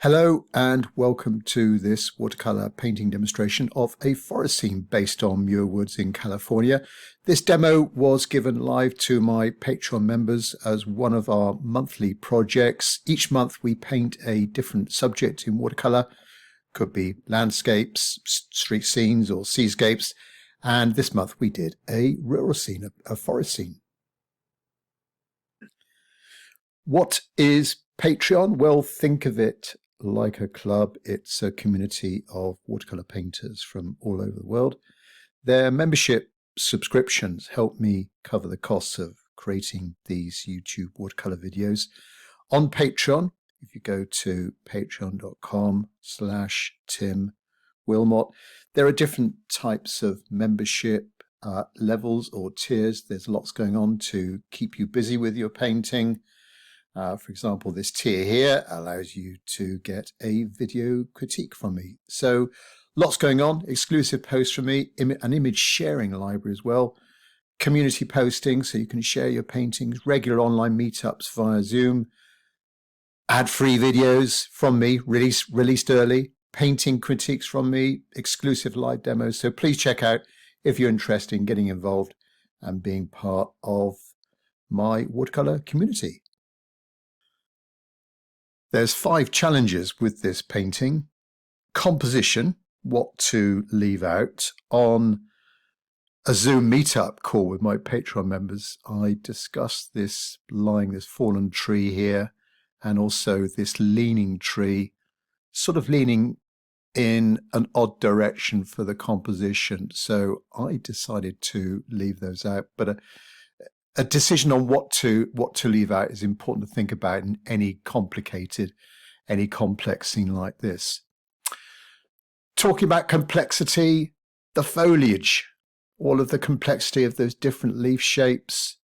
Hello and welcome to this watercolor painting demonstration of a forest scene based on Muir Woods in California. This demo was given live to my Patreon members as one of our monthly projects. Each month we paint a different subject in watercolor. Could be landscapes, street scenes or seascapes. And this month we did a rural scene, a forest scene. What is Patreon? Well, think of it like a club. It's a community of watercolor painters from all over the world. Their membership subscriptions help me cover the costs of creating these YouTube watercolor videos. On Patreon, if you go to patreon.com/Tim Wilmot, there are different types of membership levels or tiers. There's lots going on to keep you busy with your painting. For example, this tier here allows you to get a video critique from me. So lots going on, exclusive posts from me, an image sharing library as well, community posting so you can share your paintings, regular online meetups via Zoom, ad-free videos from me, released early, painting critiques from me, exclusive live demos. So please check out if you're interested in getting involved and being part of my watercolor community. There's 5 challenges with this painting. Composition, what to leave out. On a Zoom meetup call with my Patreon members, I discussed this fallen tree here, and also this leaning tree, sort of leaning in an odd direction for the composition. So I decided to leave those out, but a decision on what to leave out is important to think about in any complex scene like this. Talking about complexity, the foliage, all of the complexity of those different leaf shapes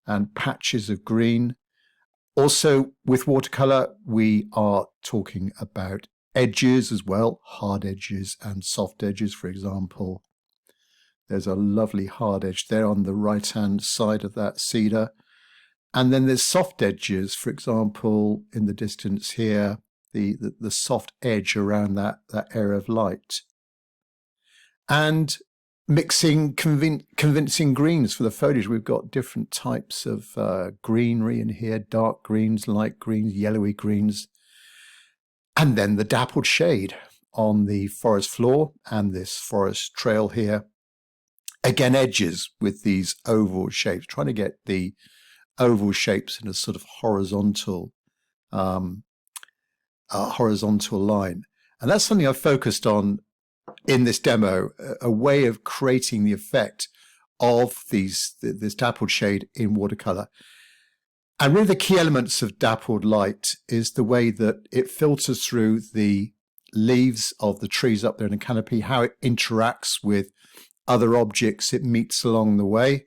and patches of green. Also with watercolor, we are talking about edges as well, hard edges and soft edges, for example. There's a lovely hard edge there on the right-hand side of that cedar. And then there's soft edges, for example, in the distance here, the soft edge around that area of light. And mixing convincing greens for the foliage. We've got different types of greenery in here, dark greens, light greens, yellowy greens. And then the dappled shade on the forest floor and this forest trail here. Again, edges with these oval shapes, trying to get the oval shapes in a sort of horizontal line. And that's something I've focused on in this demo, a way of creating the effect of this dappled shade in watercolor. And really the key elements of dappled light is the way that it filters through the leaves of the trees up there in a canopy, how it interacts with other objects it meets along the way.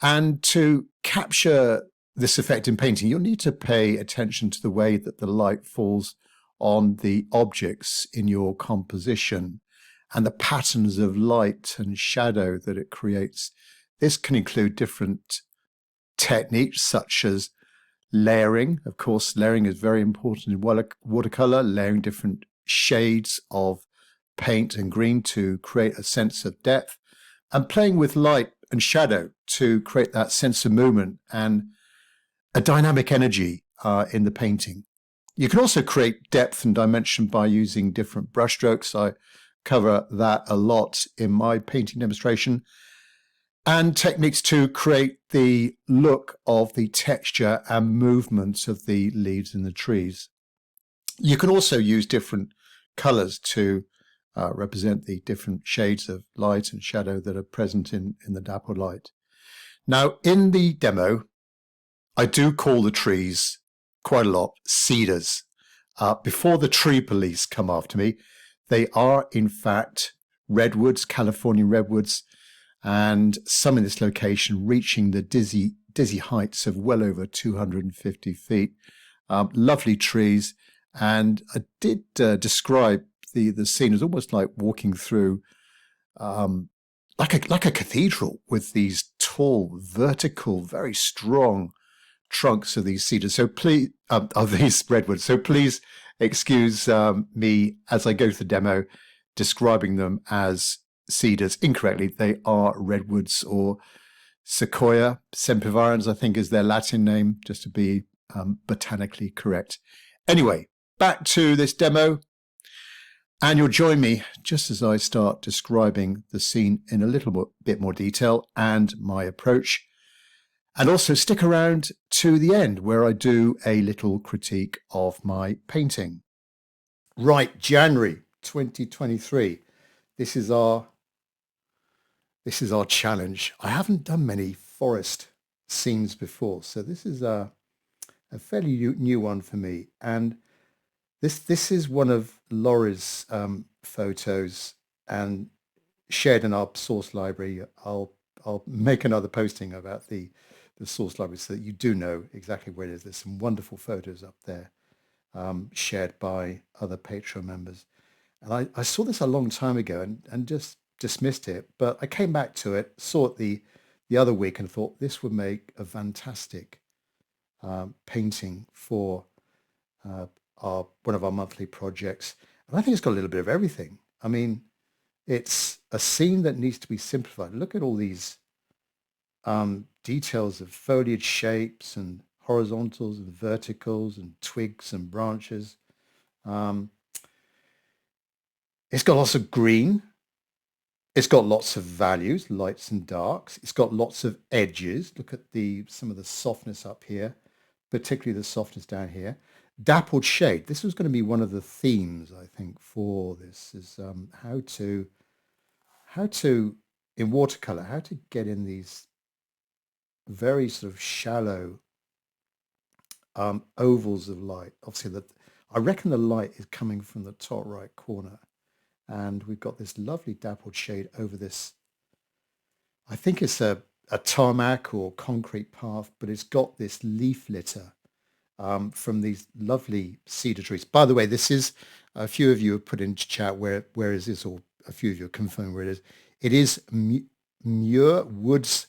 And to capture this effect in painting, you'll need to pay attention to the way that the light falls on the objects in your composition and the patterns of light and shadow that it creates. This can include different techniques such as layering. Of course, layering is very important in watercolor, layering different shades of paint and green to create a sense of depth, and playing with light and shadow to create that sense of movement and a dynamic energy in the painting. You can also create depth and dimension by using different brushstrokes. I cover that a lot in my painting demonstration, and techniques to create the look of the texture and movement of the leaves in the trees. You can also use different colors to represent the different shades of light and shadow that are present in the dappled light. Now, in the demo, I do call the trees quite a lot cedars. Before the tree police come after me, they are in fact redwoods, California redwoods, and some in this location reaching the dizzy heights of well over 250 feet. Lovely trees, and I did describe the scene is almost like walking through like a cathedral with these tall, vertical, very strong trunks of these cedars. So please, of these redwoods. So please excuse me as I go through the demo, describing them as cedars incorrectly. They are redwoods or Sequoia sempervirens, I think is their Latin name, just to be botanically correct. Anyway, back to this demo. And you'll join me just as I start describing the scene in a little bit more detail and my approach. And also stick around to the end where I do a little critique of my painting. Right, January 2023. This is our challenge. I haven't done many forest scenes before, so this is a fairly new one for me. And this is one of Laurie's photos and shared in our source library. I'll make another posting about the source library so that you do know exactly where it is. There's some wonderful photos up there shared by other Patreon members. And I saw this a long time ago and just dismissed it, but I came back to it, saw it the other week and thought this would make a fantastic painting for one of our monthly projects. And I think it's got a little bit of everything. I mean, it's a scene that needs to be simplified. Look at all these details of foliage shapes and horizontals and verticals and twigs and branches. It's got lots of green. It's got lots of values, lights and darks. It's got lots of edges. Look at some of the softness up here, particularly the softness down here. Dappled shade. This was going to be one of the themes, I think, for this is how to in watercolor, how to get in these very sort of shallow ovals of light. Obviously, I reckon the light is coming from the top right corner, and we've got this lovely dappled shade over this. I think it's a tarmac or concrete path, but it's got this leaf litter from these lovely cedar trees. By the way, this is a few of you have put into chat where is this, or a few of you have confirmed where it is. It is Muir Woods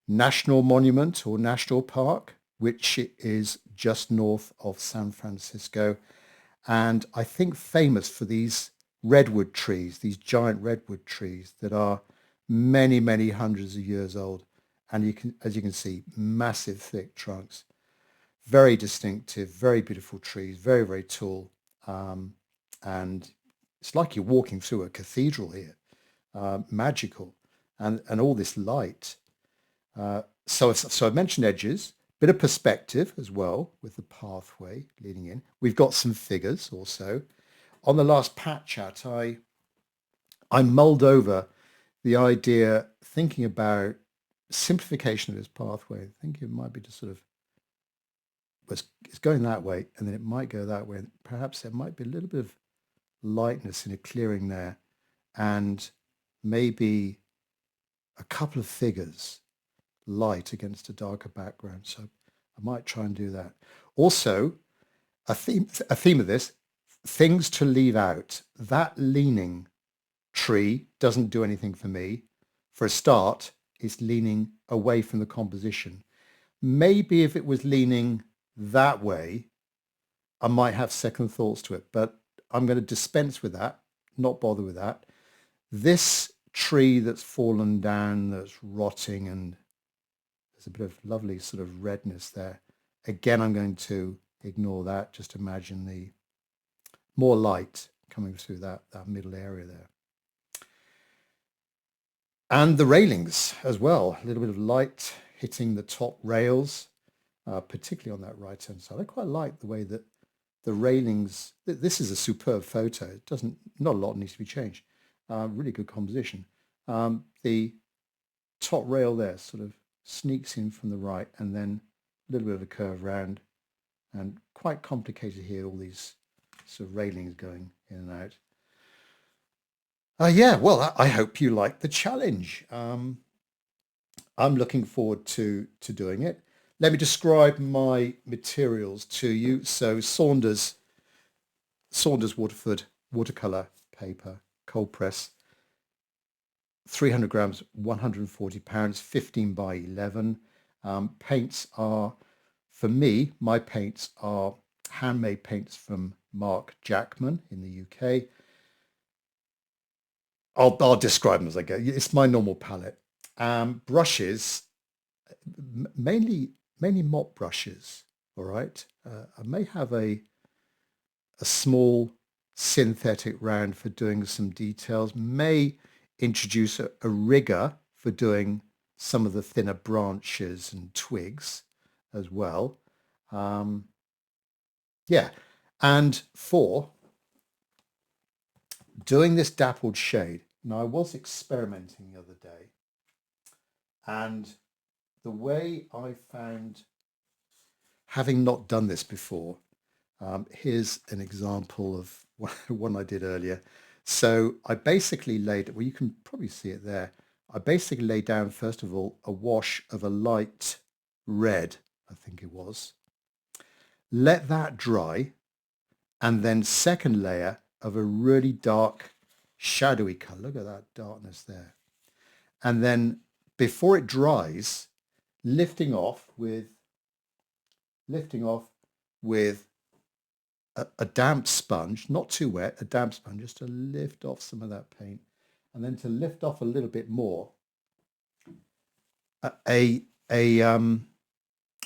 National Monument or National Park, which is just north of San Francisco, and I think famous for these redwood trees, these giant redwood trees that are many, many hundreds of years old, and as you can see, massive thick trunks. Very distinctive, very beautiful trees, very, very tall. And it's like you're walking through a cathedral here, magical, and all this light. So I mentioned edges, bit of perspective as well with the pathway leading in. We've got some figures also. On the last pat chat, I mulled over the idea, thinking about simplification of this pathway. I think it might be to sort of, it's going that way, and then it might go that way. And perhaps there might be a little bit of lightness in a clearing there, and maybe a couple of figures, light against a darker background. So I might try and do that. Also, a theme of this, things to leave out. That leaning tree doesn't do anything for me. For a start, it's leaning away from the composition. Maybe if it was leaning that way, I might have second thoughts to it, but I'm going to dispense with that, not bother with that. This tree that's fallen down, that's rotting, and there's a bit of lovely sort of redness there. Again, I'm going to ignore that. Just imagine the more light coming through that middle area there. And the railings as well, a little bit of light hitting the top rails, particularly on that right-hand side. I quite like the way that the railings, this is a superb photo. It not a lot needs to be changed. Really good composition. The top rail there sort of sneaks in from the right, and then a little bit of a curve round, and quite complicated here, all these sort of railings going in and out. Yeah, well, I hope you like the challenge. I'm looking forward to doing it. Let me describe my materials to you. So Saunders Waterford watercolor paper, cold press, 300 grams, 140 pounds, 15 by 11. Paints are, for me, my paints are handmade paints from Mark Jackman in the UK. I'll describe them as I go. It's my normal palette. Brushes, mainly mop brushes. All right. I may have a small synthetic round for doing some details. May introduce a rigger for doing some of the thinner branches and twigs as well. Yeah, and for doing this dappled shade. Now, I was experimenting the other day, and the way I found, having not done this before, here's an example of one I did earlier. So I basically laid, well, you can probably see it there. I basically laid down, first of all, a wash of a light red, I think it was. Let that dry, and then second layer of a really dark, shadowy color. Look at that darkness there. And then before it dries, lifting off with a damp sponge, not too wet, a damp sponge, just to lift off some of that paint. And then to lift off a little bit more, a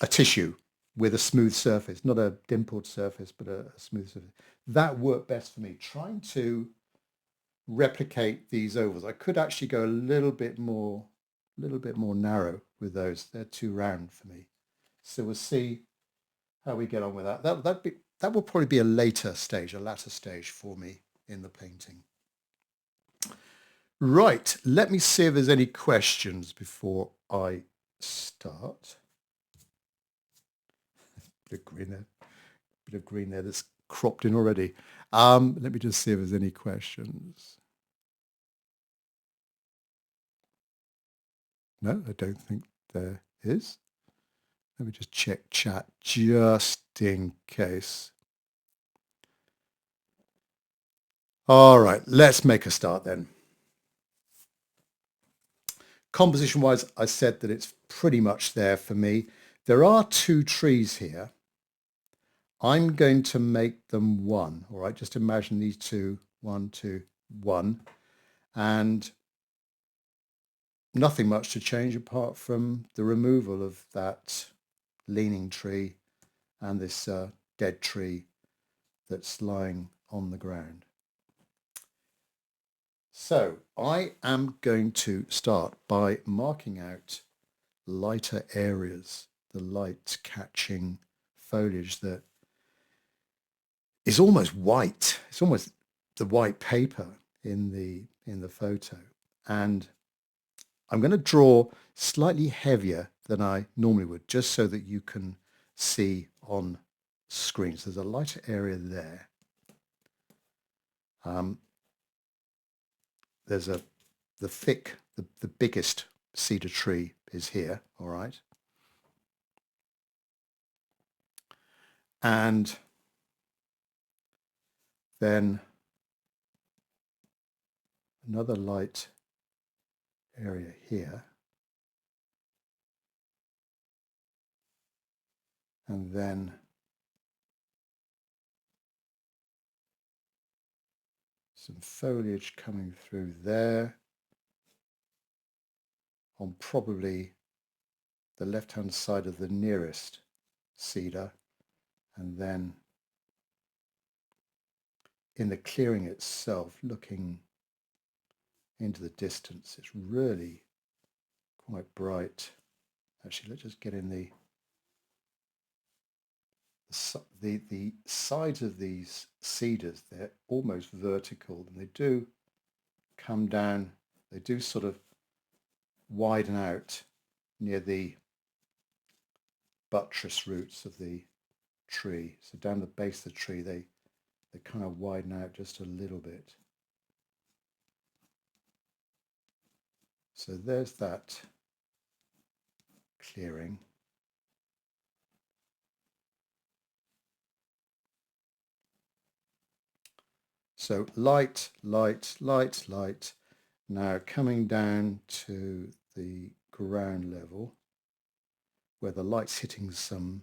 tissue with a smooth surface, not a dimpled surface, but a smooth surface. That worked best for me. Trying to replicate these ovals, I could actually go a little bit more narrow with those. They're too round for me. So we'll see how we get on with that. That will probably be a latter stage for me in the painting. Right, let me see if there's any questions before I start. Bit of green there that's cropped in already. Let me just see if there's any questions. No, I don't think there is. Let me just check chat just in case. All right, let's make a start then. Composition-wise, I said that it's pretty much there for me. There are two trees here. I'm going to make them one. All right, just imagine these two, 1, 2, 1. And nothing much to change apart from the removal of that leaning tree and this dead tree that's lying on the ground. So I am going to start by marking out lighter areas, the light catching foliage that is almost white. It's almost the white paper in the photo. And I'm going to draw slightly heavier than I normally would, just so that you can see on screen. So there's a lighter area there. There's the biggest cedar tree is here, all right? And then another light area here. And then some foliage coming through there on probably the left-hand side of the nearest cedar. And then in the clearing itself, looking into the distance, it's really quite bright. Actually, let's just get in the sides of these cedars. They're almost vertical, and they do come down, they do sort of widen out near the buttress roots of the tree. So down the base of the tree, they kind of widen out just a little bit. So there's that clearing. So light, light, light, light. Now coming down to the ground level where the light's hitting some,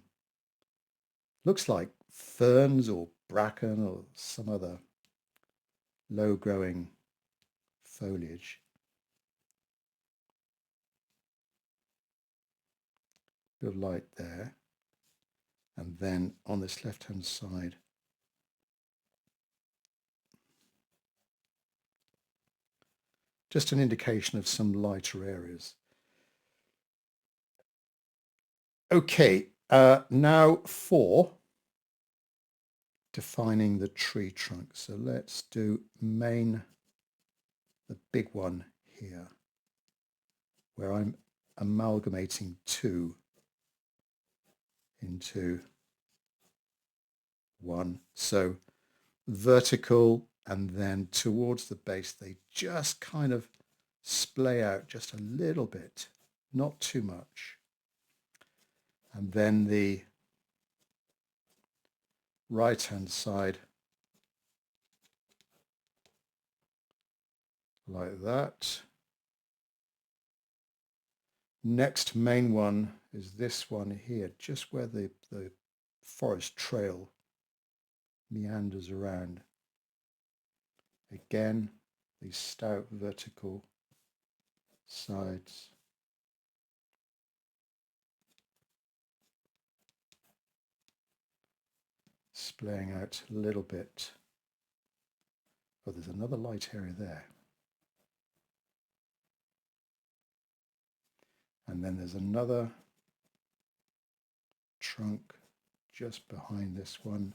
looks like ferns or bracken or some other low growing foliage. Bit of light there. And then on this left hand side, just an indication of some lighter areas. Okay, now for defining the tree trunk. So let's do the big one here, where I'm amalgamating two into one. So vertical, and then towards the base, they just kind of splay out just a little bit, not too much. And then the right hand side, like that. Next main one is this one here, just where the forest trail meanders around. Again, these stout vertical sides. Splaying out a little bit. Oh, there's another light area there. And then there's another trunk just behind this one.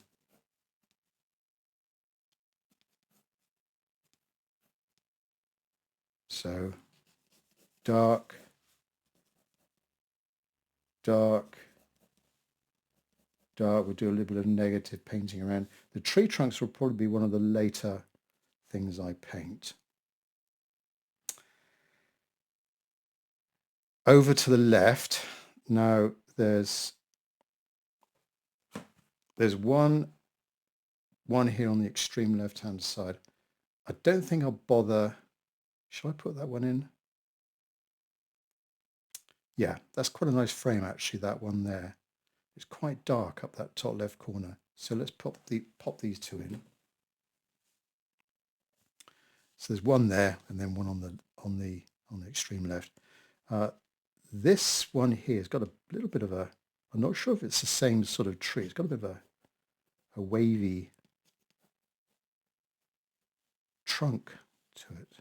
So dark, dark, dark. We'll do a little bit of negative painting around. The tree trunks will probably be one of the later things I paint. Over to the left, now there's one here on the extreme left hand side. I don't think I'll bother. Shall I put that one in? Yeah, that's quite a nice frame actually, that one there. It's quite dark up that top left corner. So let's pop these two in. So there's one there and then one on the extreme left. This one here has got a little bit of a, I'm not sure if it's the same sort of tree. It's got a bit of a wavy trunk to it.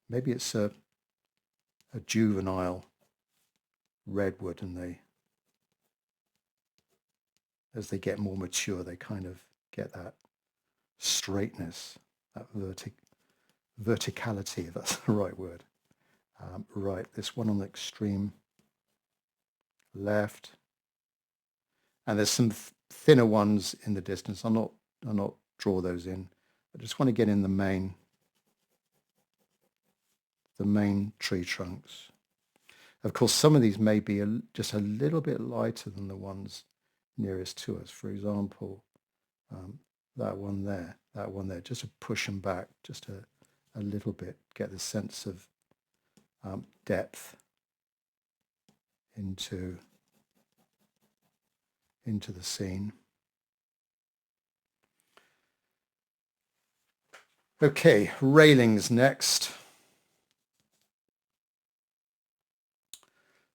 Maybe it's a juvenile redwood, and as they get more mature, they kind of get that straightness, that verticality, if that's the right word. Right, this one on the extreme left, and there's some thinner ones in the distance. I'll not draw those in. I just want to get in the main tree trunks. Of course, some of these may be just a little bit lighter than the ones nearest to us. For example, that one there, just to push them back just a little bit, get the sense of depth into the scene. Okay, railings next.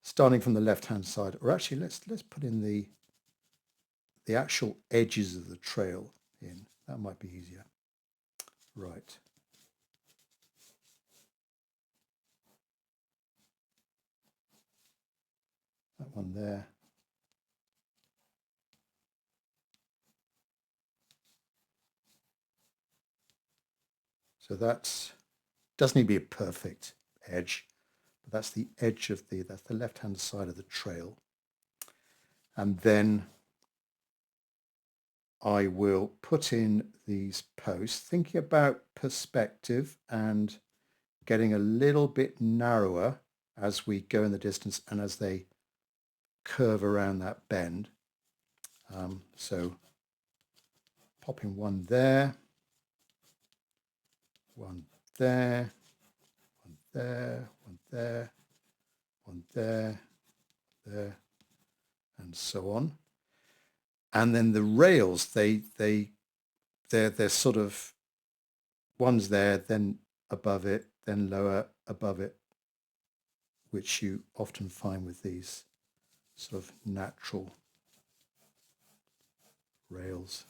Starting from the left-hand side, or actually let's put in the actual edges of the trail in. That might be easier. Right. That one there. So that doesn't need to be a perfect edge. That's the edge of that's the left-hand side of the trail. And then I will put in these posts, thinking about perspective and getting a little bit narrower as we go in the distance and as they curve around that bend. So popping one there, one there, one there, one there, one there, there, and so on. And then the rails, they're sort of, one's there, then above it, then lower, above it, which you often find with these sort of natural rails.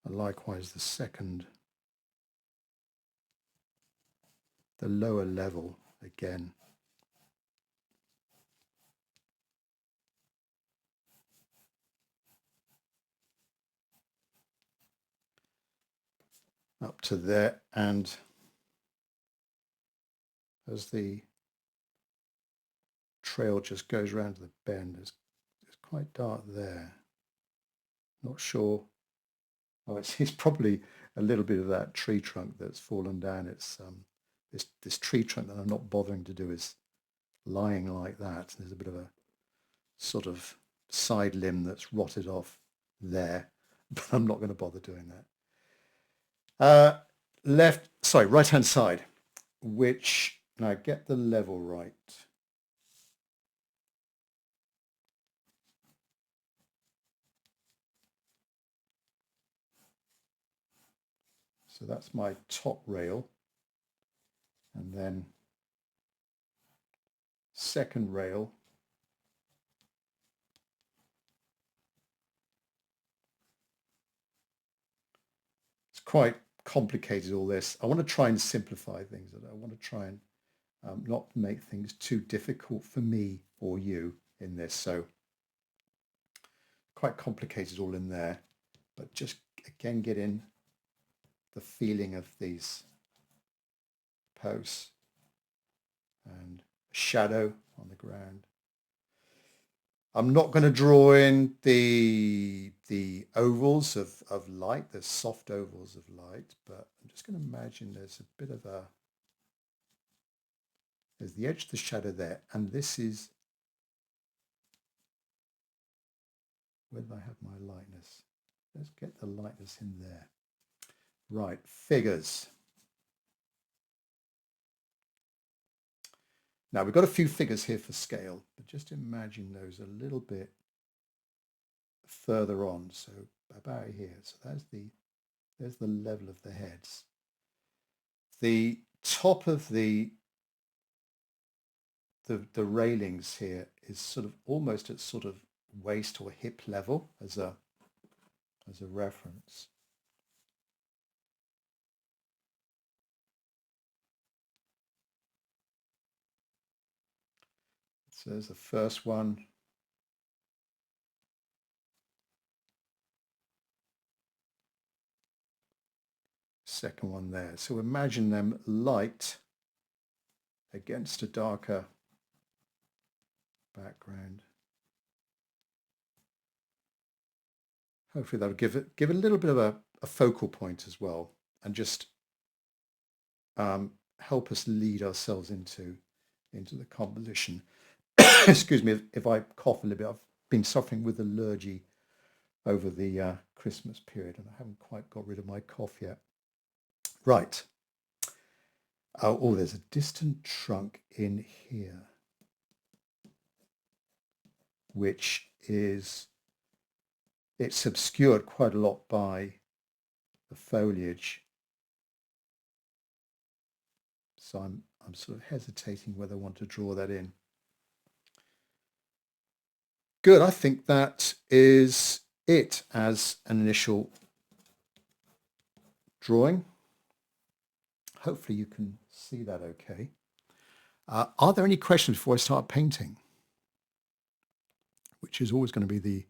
And likewise, the lower level again. Up to there, and as the trail just goes around to the bend, it's quite dark there. Not sure. Oh, it's probably a little bit of that tree trunk that's fallen down. It's this tree trunk that I'm not bothering to do is lying like that. There's a bit of a sort of side limb that's rotted off there, but I'm not going to bother doing that. Right hand side, which, now get the level right. So that's my top rail, and then second rail, it's quite complicated, all this. I want to try and simplify things. I want to try and not make things too difficult for me or you in this. So quite complicated all in there, but just again get in the feeling of these posts and a shadow on the ground. I'm not going to draw in the ovals of light, the soft ovals of light, but I'm just going to imagine there's a bit of there's the edge of the shadow there, and this is, where did I have my lightness? Let's get the lightness in there. Right, figures. Now we've got a few figures here for scale, but just imagine those a little bit further on. So about here. So there's the level of the heads. The top of the railings here is sort of almost at sort of waist or hip level as a reference. So there's the first one. Second one there. So imagine them light against a darker background. Hopefully that'll give a little bit of a focal point as well, and just help us lead ourselves into the composition. Excuse me if I cough a little bit. I've been suffering with allergy over the Christmas period, and I haven't quite got rid of my cough yet. Right. Oh, there's a distant trunk in here, which is, it's obscured quite a lot by the foliage. So I'm sort of hesitating whether I want to draw that in. Good, I think that is it as an initial drawing. Hopefully you can see that okay. Are there any questions before I start painting? Which is always going to be the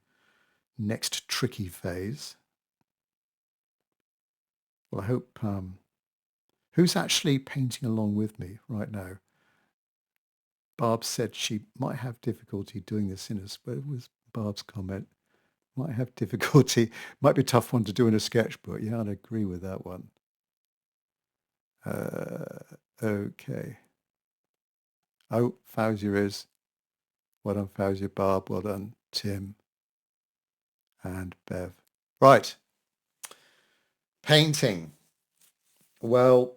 next tricky phase. Well, I hope, who's actually painting along with me right now? Barb said she might have difficulty doing this in a, what was Barb's comment? Might have difficulty, might be a tough one to do in a sketchbook. Yeah, I'd agree with that one. Okay. Oh, Fausia is. Well done, Fausia. Barb, well done, Tim and Bev. Right. Painting. Well,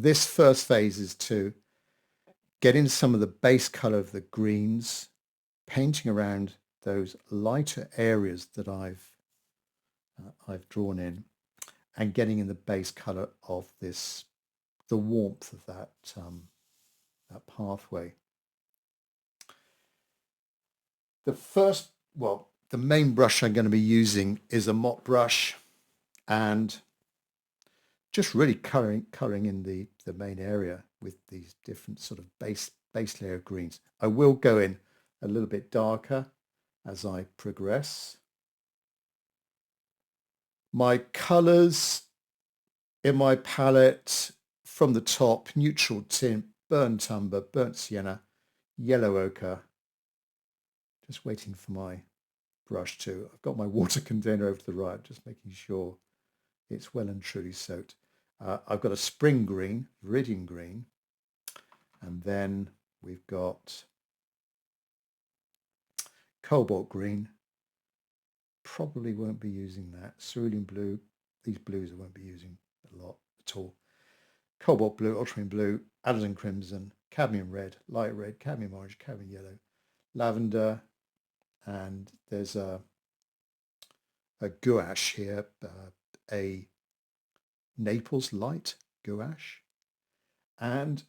this first phase is to get into some of the base color of the greens, painting around those lighter areas that I've drawn in, and getting in the base color of this, the warmth of that that pathway. The main brush I'm going to be using is a mop brush, and just really colouring in the main area with these different sort of base layer of greens. I will go in a little bit darker as I progress. My colours in my palette from the top: neutral tint, burnt umber, burnt sienna, yellow ochre. Just waiting for my brush to, I've got my water container over to the right, just making sure it's well and truly soaked. I've got a spring green, viridian green, and then we've got cobalt green. Probably won't be using that. Cerulean blue, these blues I won't be using a lot at all. Cobalt blue, ultramarine blue, alizarin crimson, cadmium red, light red, cadmium orange, cadmium yellow, lavender, and there's a gouache here, a Naples light gouache, and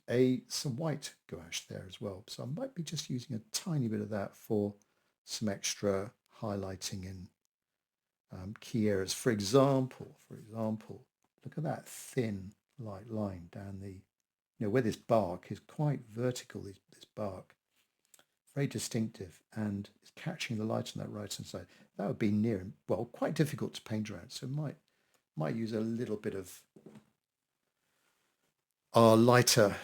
some white gouache there as well. So I might be just using a tiny bit of that for some extra highlighting in key areas. For example, look at that thin light line down the, where this bark is quite vertical, this bark, very distinctive, and it's catching the light on that right hand side. That would be near, well, quite difficult to paint around, so might use a little bit of our lighter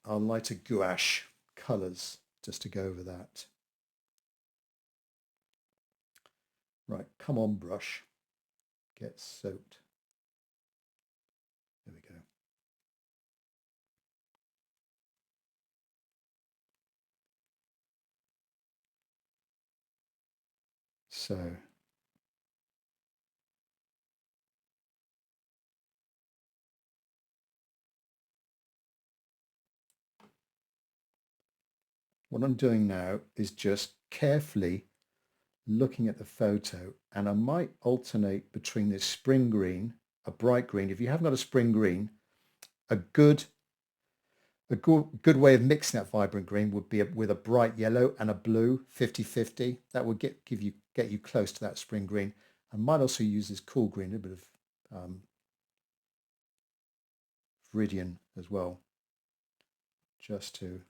gouache colours just to go over that. Right, come on brush, get soaked. There we go. So what I'm doing now is just carefully looking at the photo, and I might alternate between this spring green, a bright green. If you haven't got a spring green, a good way of mixing that vibrant green would be with a bright yellow and a blue, 50-50. That would get you close to that spring green. I might also use this cool green, a bit of viridian as well, just to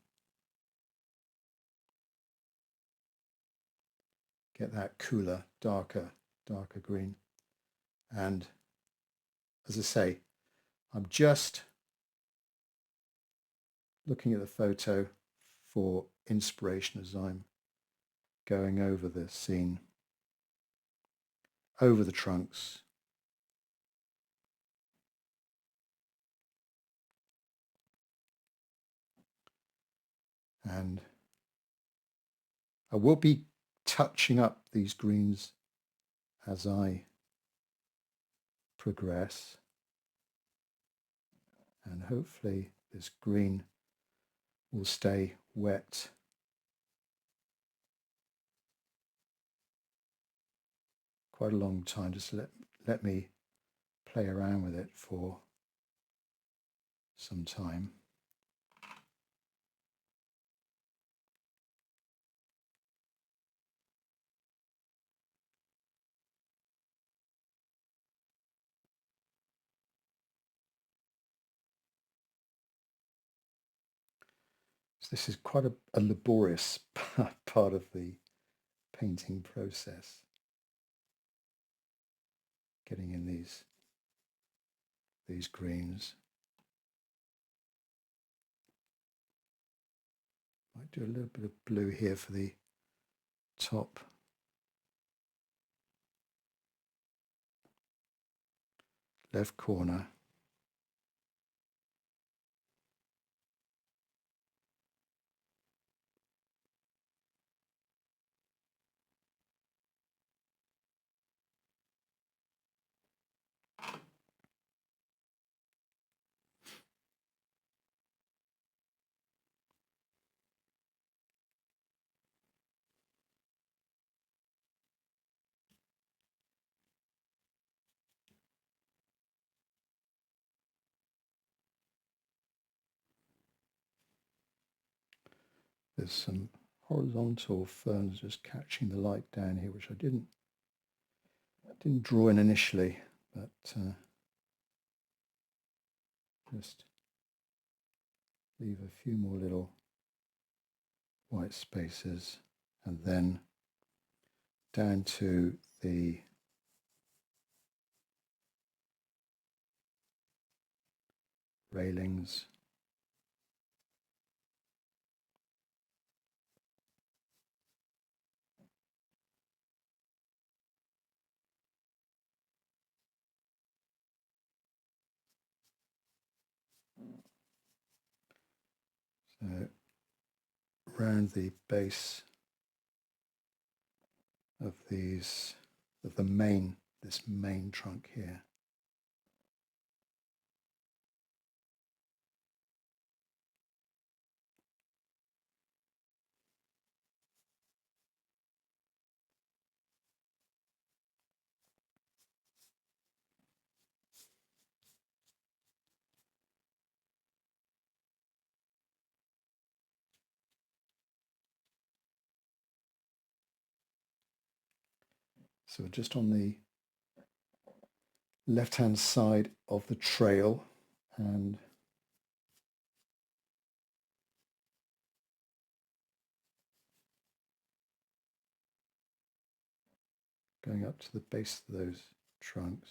get that cooler, darker green. And as I say, I'm just looking at the photo for inspiration as I'm going over the scene, over the trunks. And I will be touching up these greens as I progress, and hopefully this green will stay wet quite a long time. Just let me play around with it for some time. So this is quite a laborious part of the painting process, getting in these greens. Might do a little bit of blue here for the top left corner. There's some horizontal ferns just catching the light down here, which I didn't draw in initially, but just leave a few more little white spaces, and then down to the railings. So around the base of these, of the main, this main trunk here. So just on the left-hand side of the trail, and going up to the base of those trunks.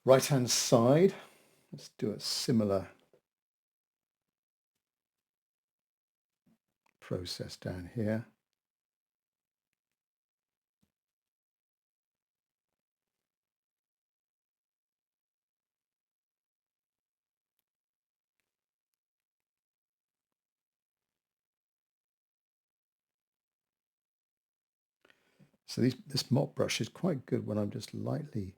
Right-hand side, let's do a similar process down here. So this mop brush is quite good when I'm just lightly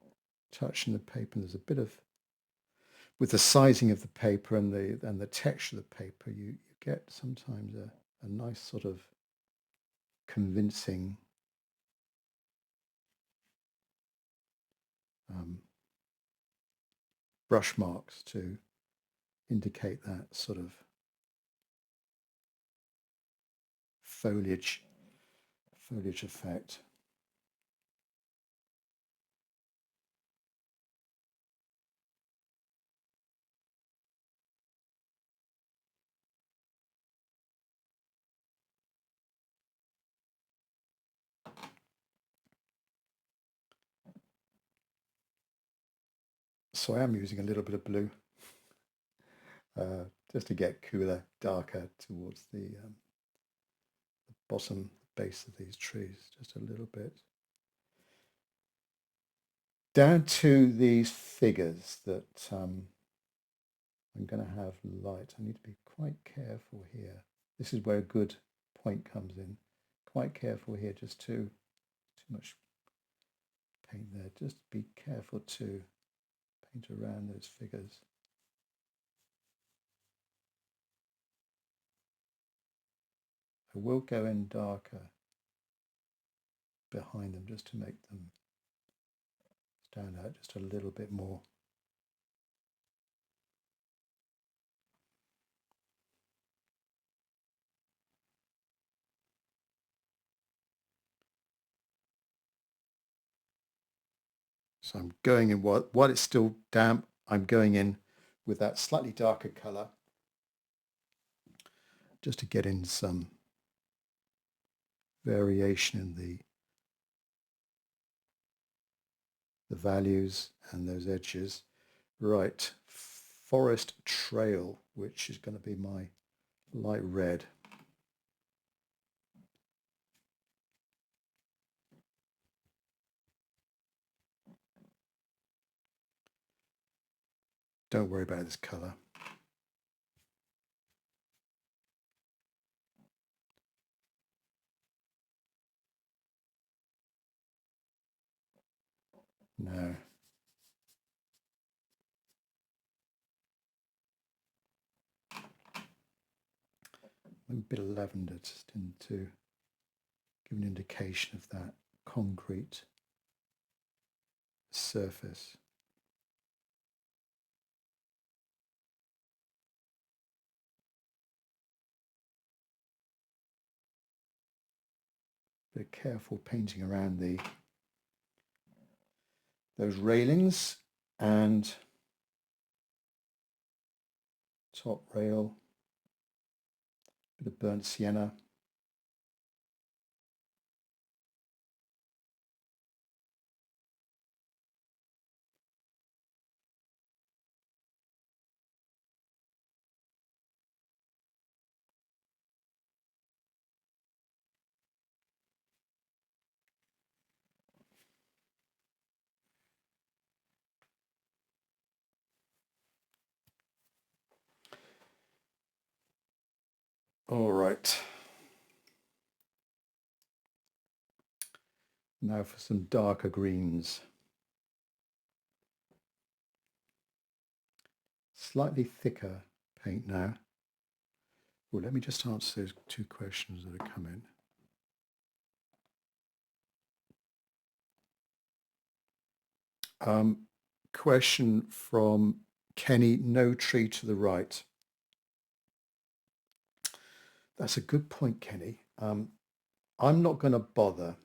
touching the paper. There's a bit of, with the sizing of the paper and the texture of the paper, you get sometimes a nice sort of convincing brush marks to indicate that sort of foliage effect. So I am using a little bit of blue just to get cooler, darker towards the bottom base of these trees, just a little bit. Down to these figures that I'm going to have light. I need to be quite careful here. This is where a good point comes in. Quite careful here, just too much paint there. Just be careful to paint around those figures. I will go in darker behind them just to make them stand out just a little bit more. So I'm going in, while it's still damp, I'm going in with that slightly darker colour just to get in some variation in the values and those edges. Right, forest trail, which is going to be my light red. Don't worry about this colour. No. a bit of lavender just to give an indication of that concrete surface. Bit careful painting around those railings and top rail, bit of burnt sienna. All right. Now for some darker greens. Slightly thicker paint now. Well, let me just answer those two questions that are coming. Question from Kenny, no tree to the right. That's a good point, Kenny. I'm not going to bother.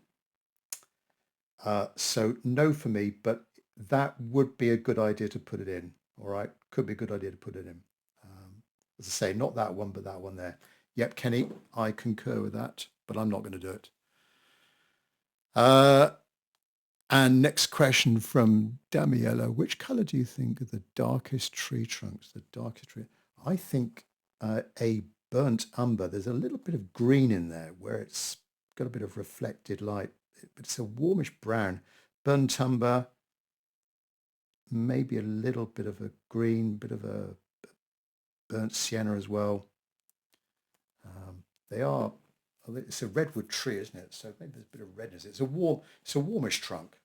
So no for me, but that would be a good idea to put it in. All right, could be a good idea to put it in. As I say, not that one, but that one there. Yep, Kenny, I concur with that, but I'm not going to do it. And next question from Damiela. Which colour do you think are the darkest tree trunks? The darkest tree? I think a burnt umber. There's a little bit of green in there where it's got a bit of reflected light, but it's a warmish brown. Burnt umber, maybe a little bit of a green, bit of a burnt sienna as well. They are, it's a redwood tree, isn't it? So maybe there's a bit of redness. It's a warmish trunk.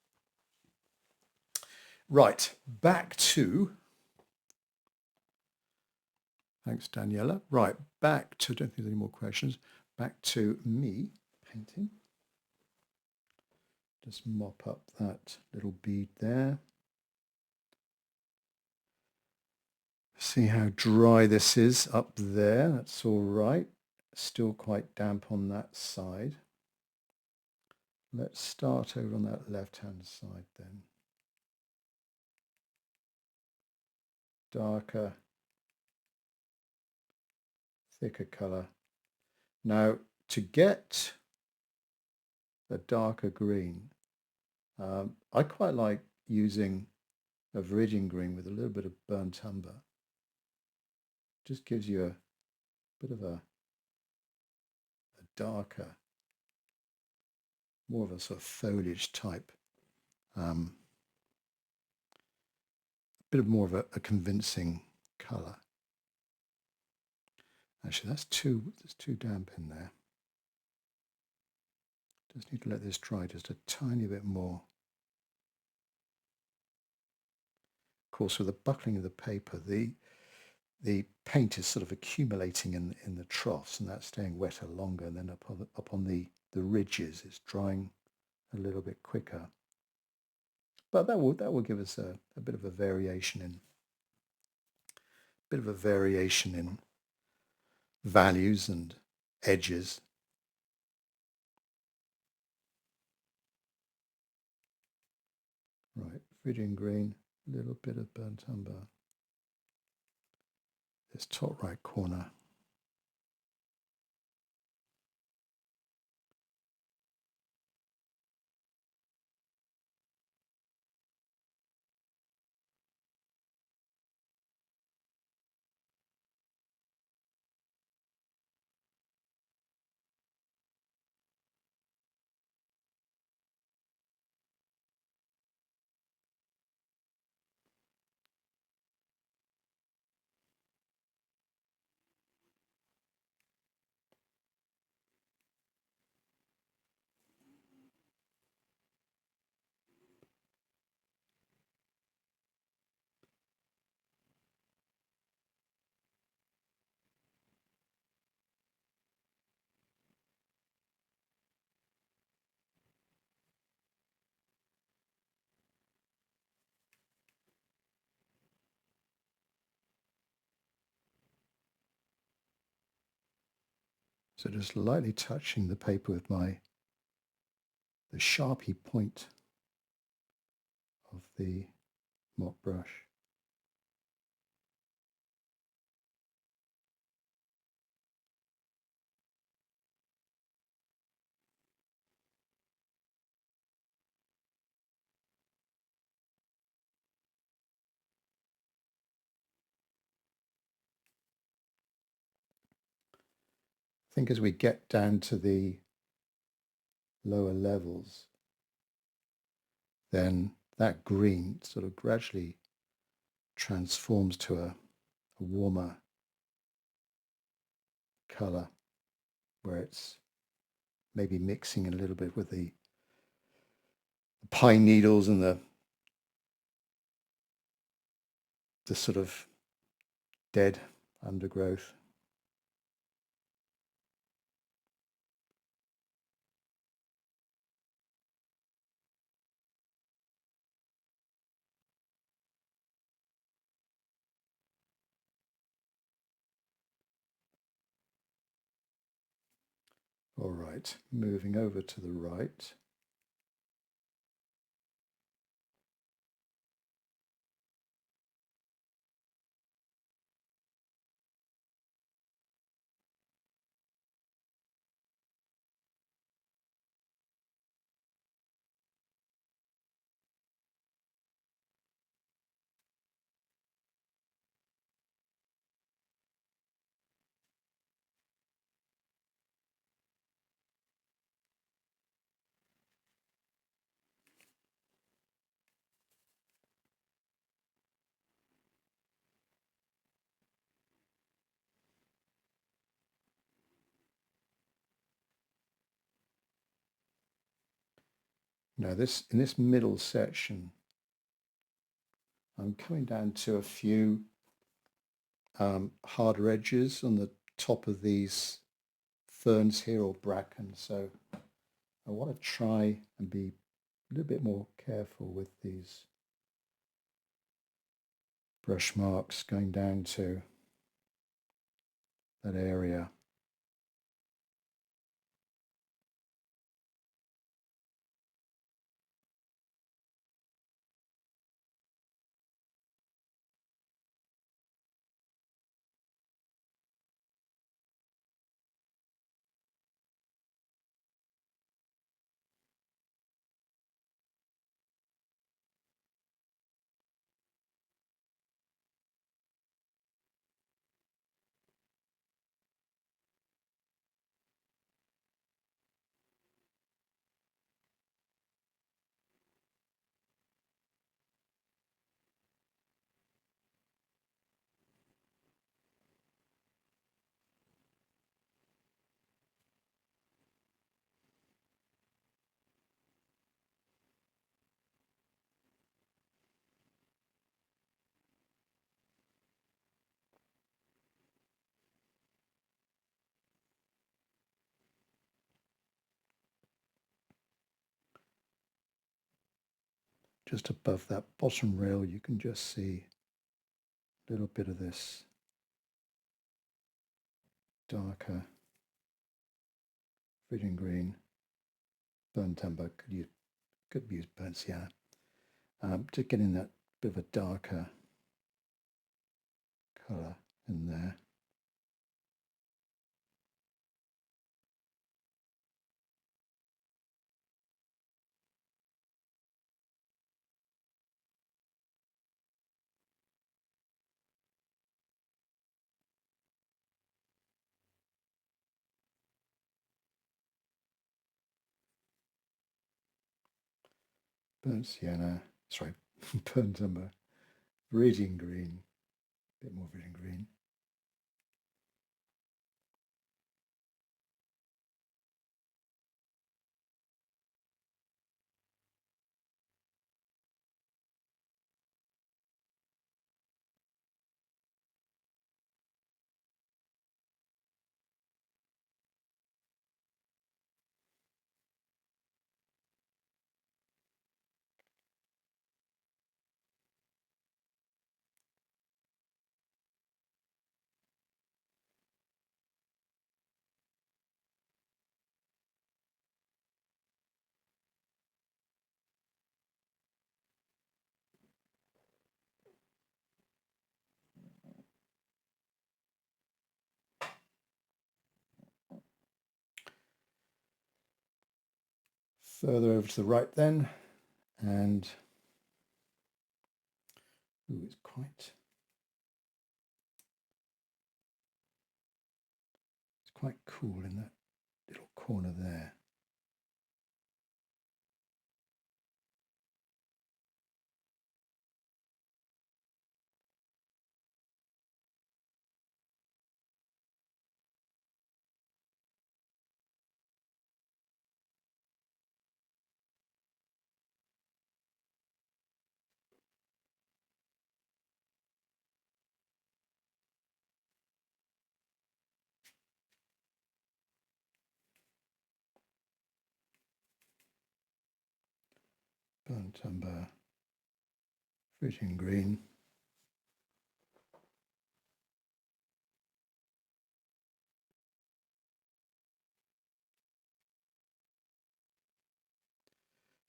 Right, back to, thanks Daniela. Right, back to, I don't think there's any more questions. Back to me painting. Just mop up that little bead there. See how dry this is up there. That's all right. Still quite damp on that side. Let's start over on that left-hand side then. Darker, thicker colour. Now, to get a darker green, I quite like using a viridian green with a little bit of burnt umber. Just gives you a bit of a darker, more of a sort of foliage type, a bit more of a convincing colour. Actually, that's too damp in there. Just need to let this dry just a tiny bit more. Of course, with the buckling of the paper, the paint is sort of accumulating in the troughs, and that's staying wetter longer. And then up on the ridges, it's drying a little bit quicker. But that will give us a bit of a variation in values and edges. Right, viridian green, a little bit of burnt umber. This top right corner. So just lightly touching the paper with the Sharpie point of the mop brush. I think as we get down to the lower levels, then that green sort of gradually transforms to a warmer color, where it's maybe mixing a little bit with the pine needles and the sort of dead undergrowth. All right, moving over to the right. Now in this middle section, I'm coming down to a few harder edges on the top of these ferns here, or bracken. So I want to try and be a little bit more careful with these brush marks going down to that area. Just above that bottom rail, you can just see a little bit of this darker Virgin green, burnt umber, could use burnt sienna. Just getting that bit of a darker colour in there. Burnt sienna, sorry, burnt umber, Virgin green, a bit more Virgin green. further over to the right then, and it's quite cool in that little corner there. Burnt umber, Frisian green.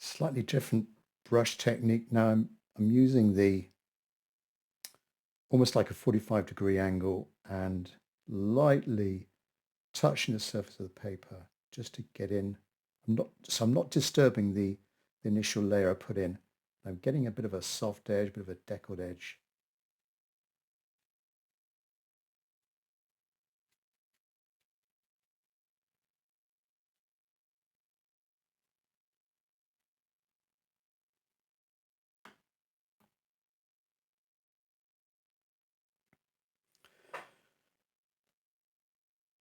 Slightly different brush technique now. I'm using the almost like a 45-degree angle and lightly touching the surface of the paper just to get in. I'm not disturbing the initial layer I put in. I'm getting a bit of a soft edge, a bit of a deckled edge.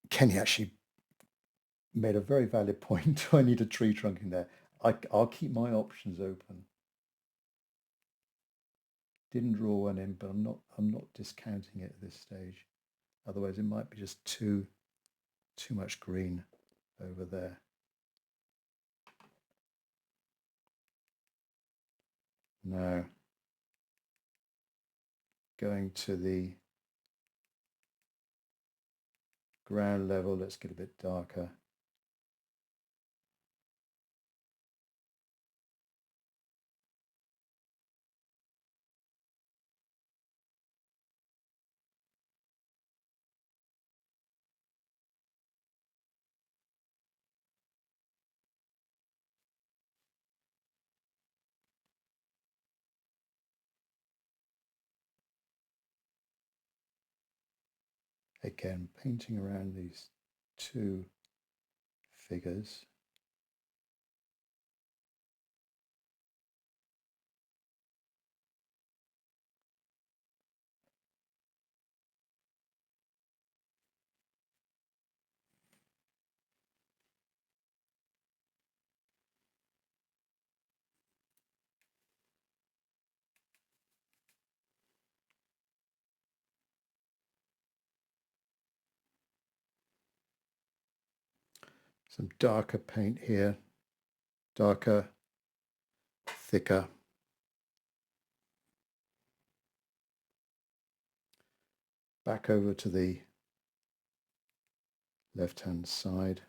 Kenny actually made a very valid point. Do I need a tree trunk in there? I'll keep my options open. Didn't draw one in, but I'm not discounting it at this stage. Otherwise, it might be just too much green over there. Now, going to the ground level, let's get a bit darker. Again, painting around these two figures. Some darker paint here, darker, thicker. Back over to the left-hand side.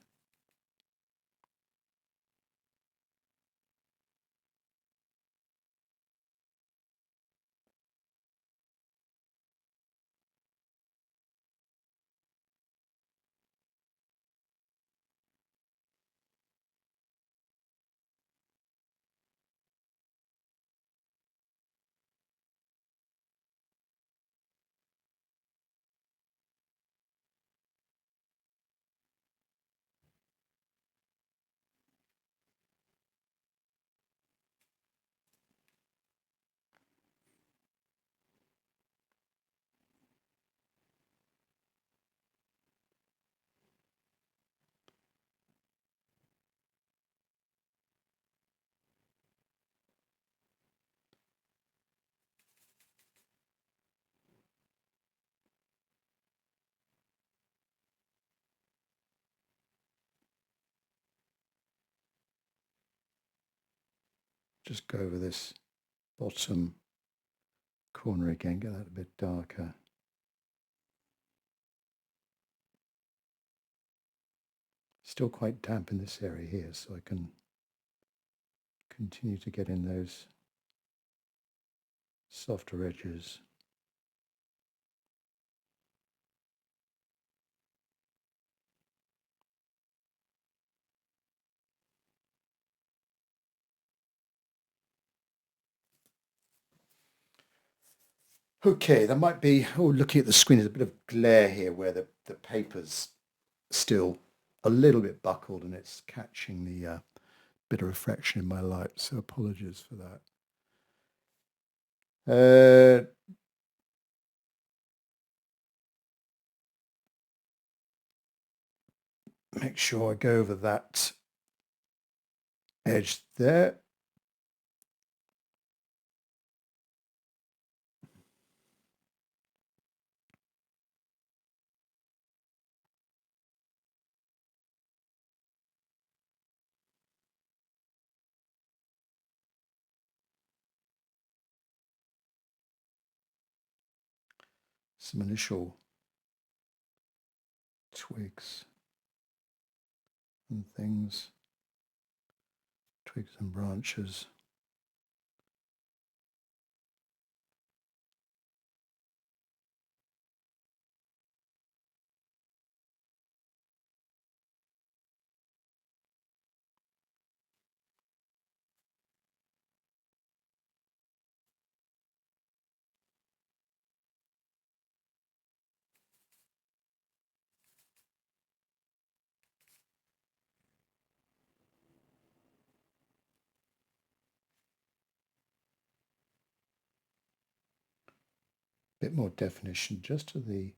Just go over this bottom corner again, get that a bit darker. Still quite damp in this area here, so I can continue to get in those softer edges. Okay, there might be, oh, looking at the screen, there's a bit of glare here where the paper's still a little bit buckled and it's catching the bit of reflection in my light, so apologies for that. Make sure I go over that edge there. Some initial twigs and things, twigs and branches. Bit more definition just to the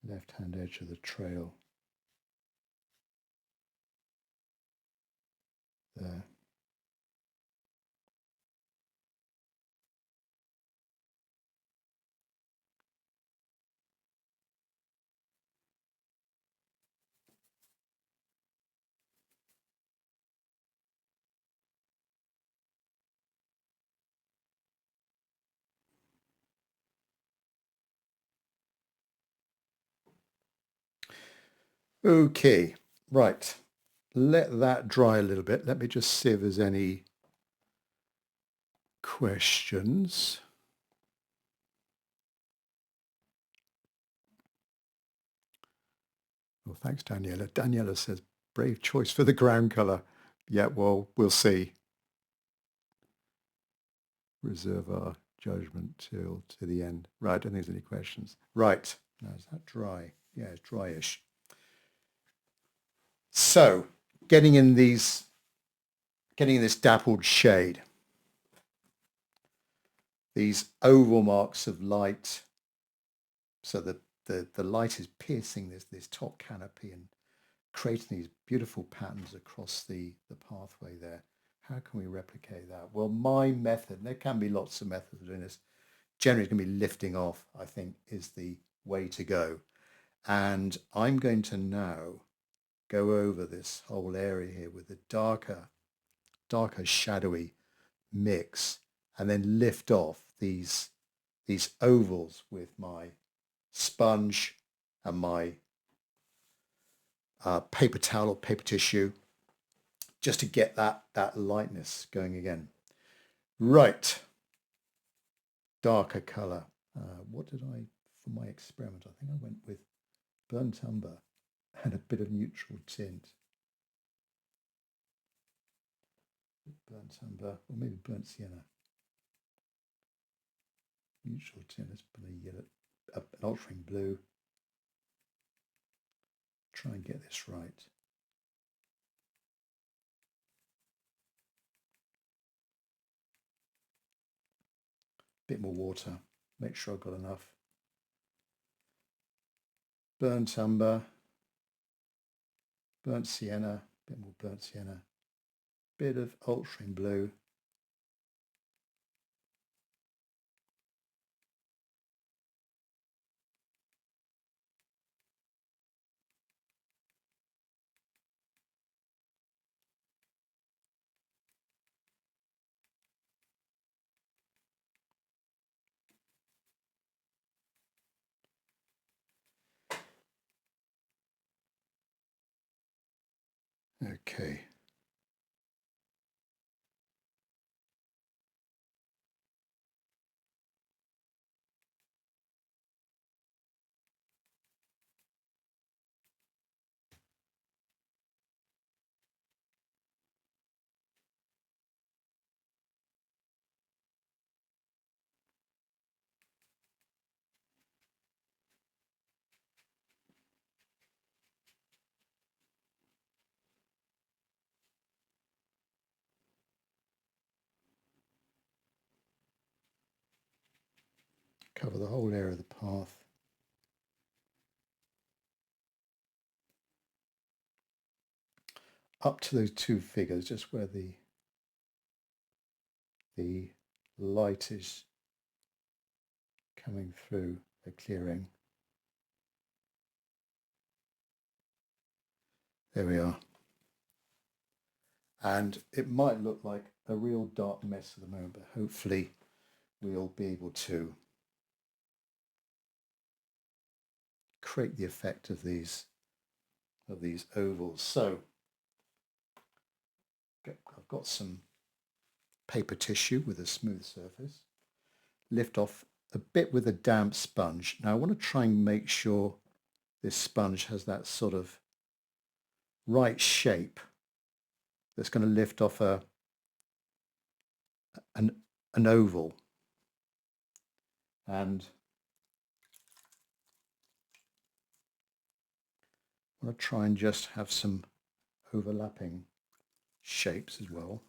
left-hand edge of the trail there. Okay, right. Let that dry a little bit. Let me just see if there's any questions. Well, thanks, Daniela. Daniela says, brave choice for the ground colour. Yeah, well, we'll see. Reserve our judgment till to the end. Right, I don't think there's any questions. Right, now is that dry? Yeah, it's dryish. So, getting in this dappled shade, these oval marks of light, so that the light is piercing this top canopy and creating these beautiful patterns across the pathway there. How can we replicate that? Well, my method, and there can be lots of methods of doing this, generally it's going to be lifting off, I think, is the way to go. And I'm going to now go over this whole area here with the darker shadowy mix, and then lift off these ovals with my sponge and my paper towel or paper tissue, just to get that lightness going again. Right, darker color. What did I, for my experiment, I think I went with burnt umber and a bit of neutral tint. Burnt umber, or maybe burnt sienna. Neutral tint, let's put a yellow, an altering blue. Try and get this right. Bit more water, make sure I've got enough. Burnt umber, burnt sienna, bit more burnt sienna, bit of altering blue. Okay. Cover the whole area of the path. Up to those two figures, just where the light is coming through the clearing. There we are. And it might look like a real dark mess at the moment, but hopefully we'll be able to create the effect of these ovals. So I've got some paper tissue with a smooth surface. Lift off a bit with a damp sponge. Now I want to try and make sure this sponge has that sort of right shape that's going to lift off an oval. And I want to try and just have some overlapping shapes as well.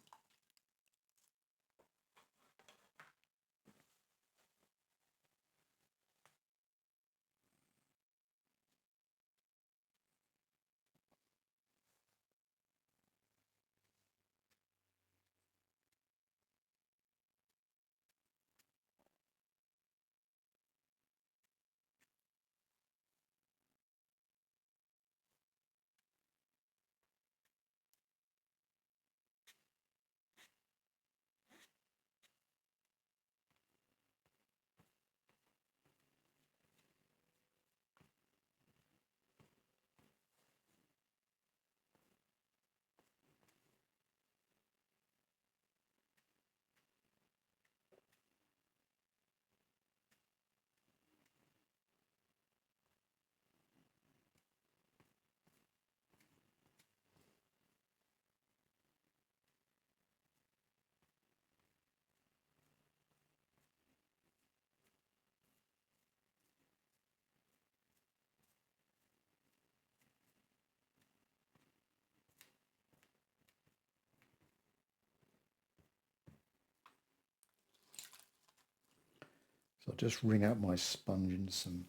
So I'll just wring out my sponge in some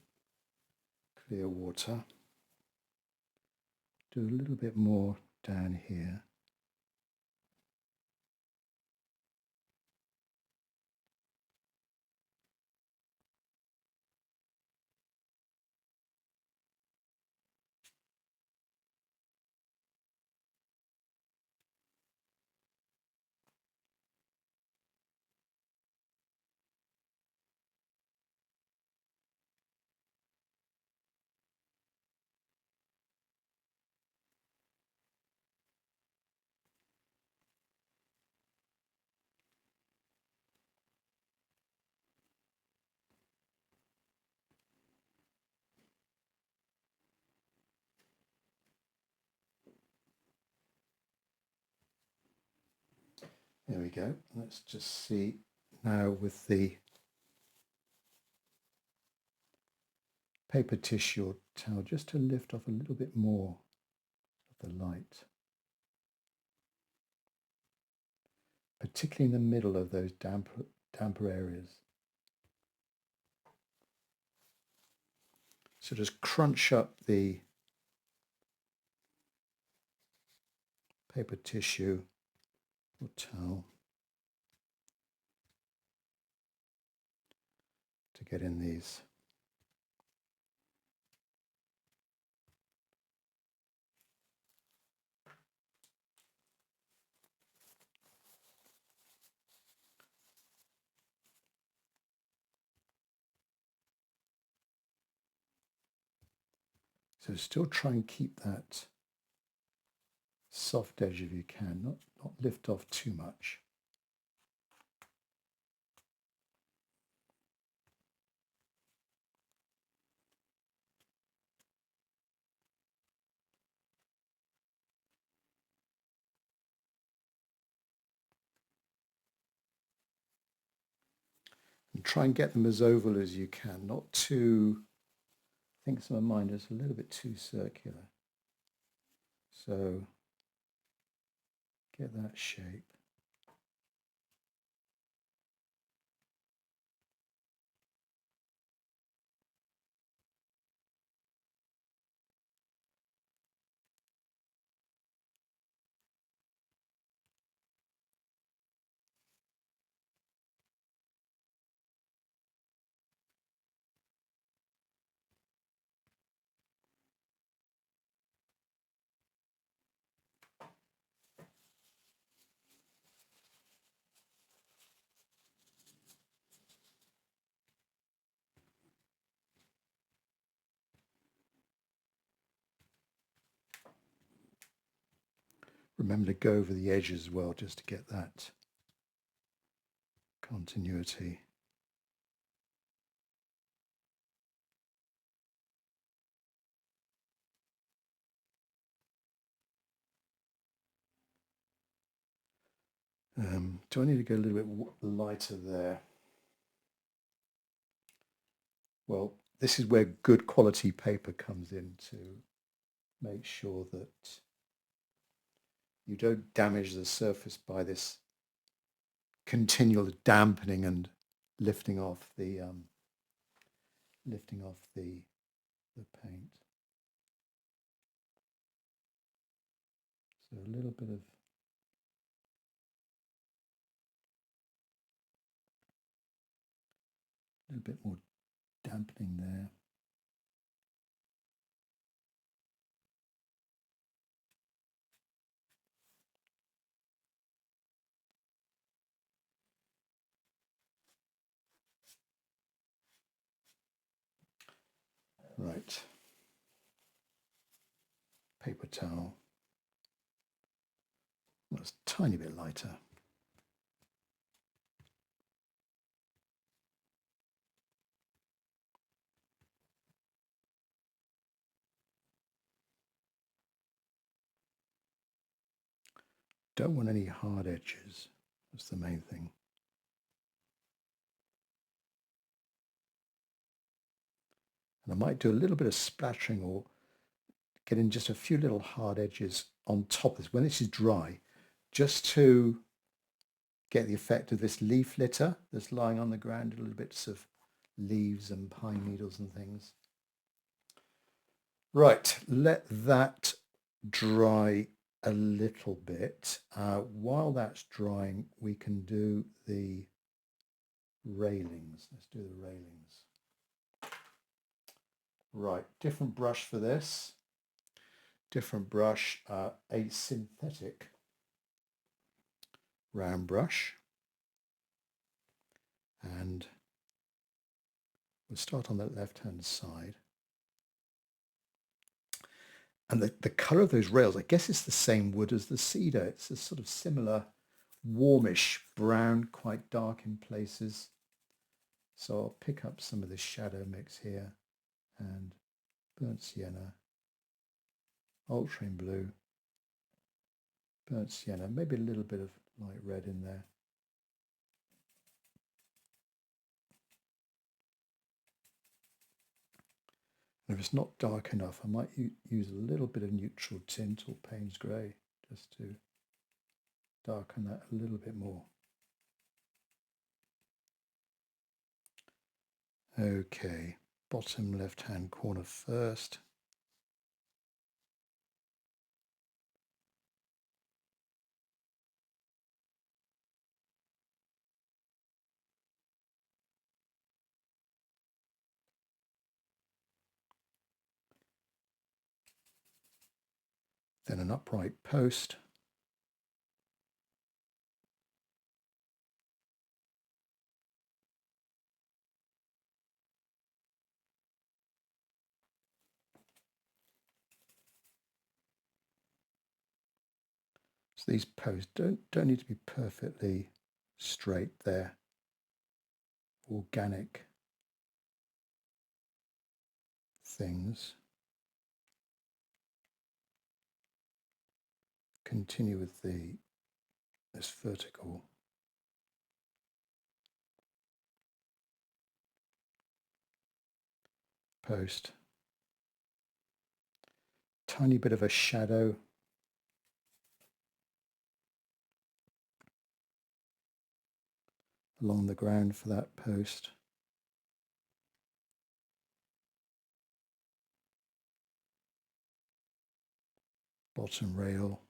clear water. Do a little bit more down here. There we go. Let's just see now with the paper tissue or towel, just to lift off a little bit more of the light, particularly in the middle of those damper areas. So just crunch up the paper tissue or towel to get in these. So still try and keep that soft edge if you can, not lift off too much. And try and get them as oval as you can, not too, I think some of mine is a little bit too circular. So get that shape. remember to go over the edges as well, just to get that continuity. Do I need to go a little bit lighter there? Well, this is where good quality paper comes in to make sure that you don't damage the surface by this continual dampening and lifting off the paint. So a little bit more dampening there. Right. Paper towel. That's a tiny bit lighter. Don't want any hard edges. That's the main thing. And I might do a little bit of splattering or get in just a few little hard edges on top of this when this is dry, just to get the effect of this leaf litter that's lying on the ground, little bits of leaves and pine needles and things. Right, let that dry a little bit. While that's drying, we can do the railings. Let's do the railings. Right, different brush for this. Different brush, a synthetic round brush. And we'll start on the left-hand side. And the colour of those rails, I guess it's the same wood as the cedar. It's a sort of similar warmish brown, quite dark in places. So I'll pick up some of this shadow mix here and burnt sienna, ultramarine blue, burnt sienna, maybe a little bit of light red in there. And if it's not dark enough, I might use a little bit of neutral tint or Payne's grey just to darken that a little bit more. Okay, bottom left-hand corner first. Then an upright post. So these posts don't need to be perfectly straight. They're organic things. Continue with this vertical. Post. Tiny bit of a shadow. Along the ground for that post. Bottom rail.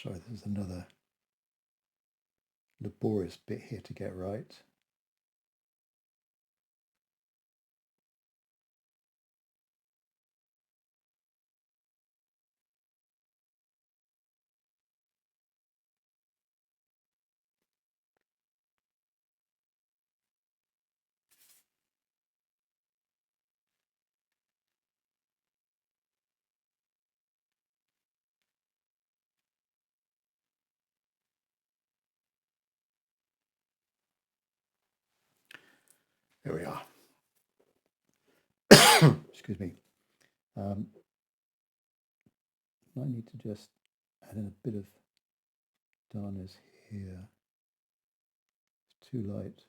Sorry, there's another laborious bit here to get right. Here we are. Excuse me. I need to just add in a bit of darkness here. It's too light.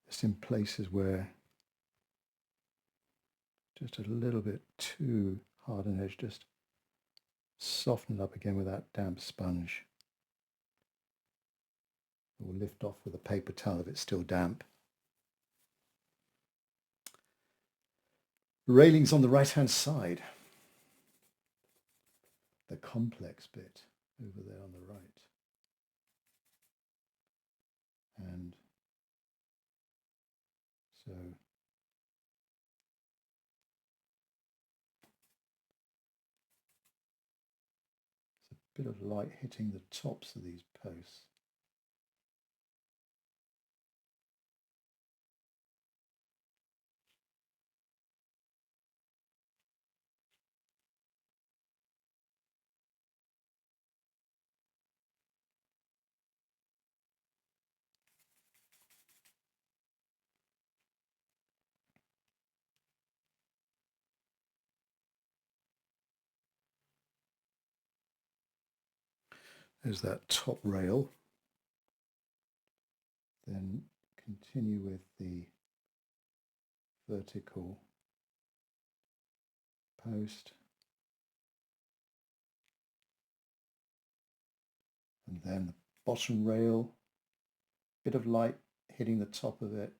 Just in places where just a little bit too hard an edge, just soften it up again with that damp sponge. We'll lift off with a paper towel if it's still damp. Railings on the right hand side. The complex bit over there on the right. And so there's a bit of light hitting the tops of these posts. There's that top rail. Then continue with the vertical post. And then the bottom rail, bit of light hitting the top of it.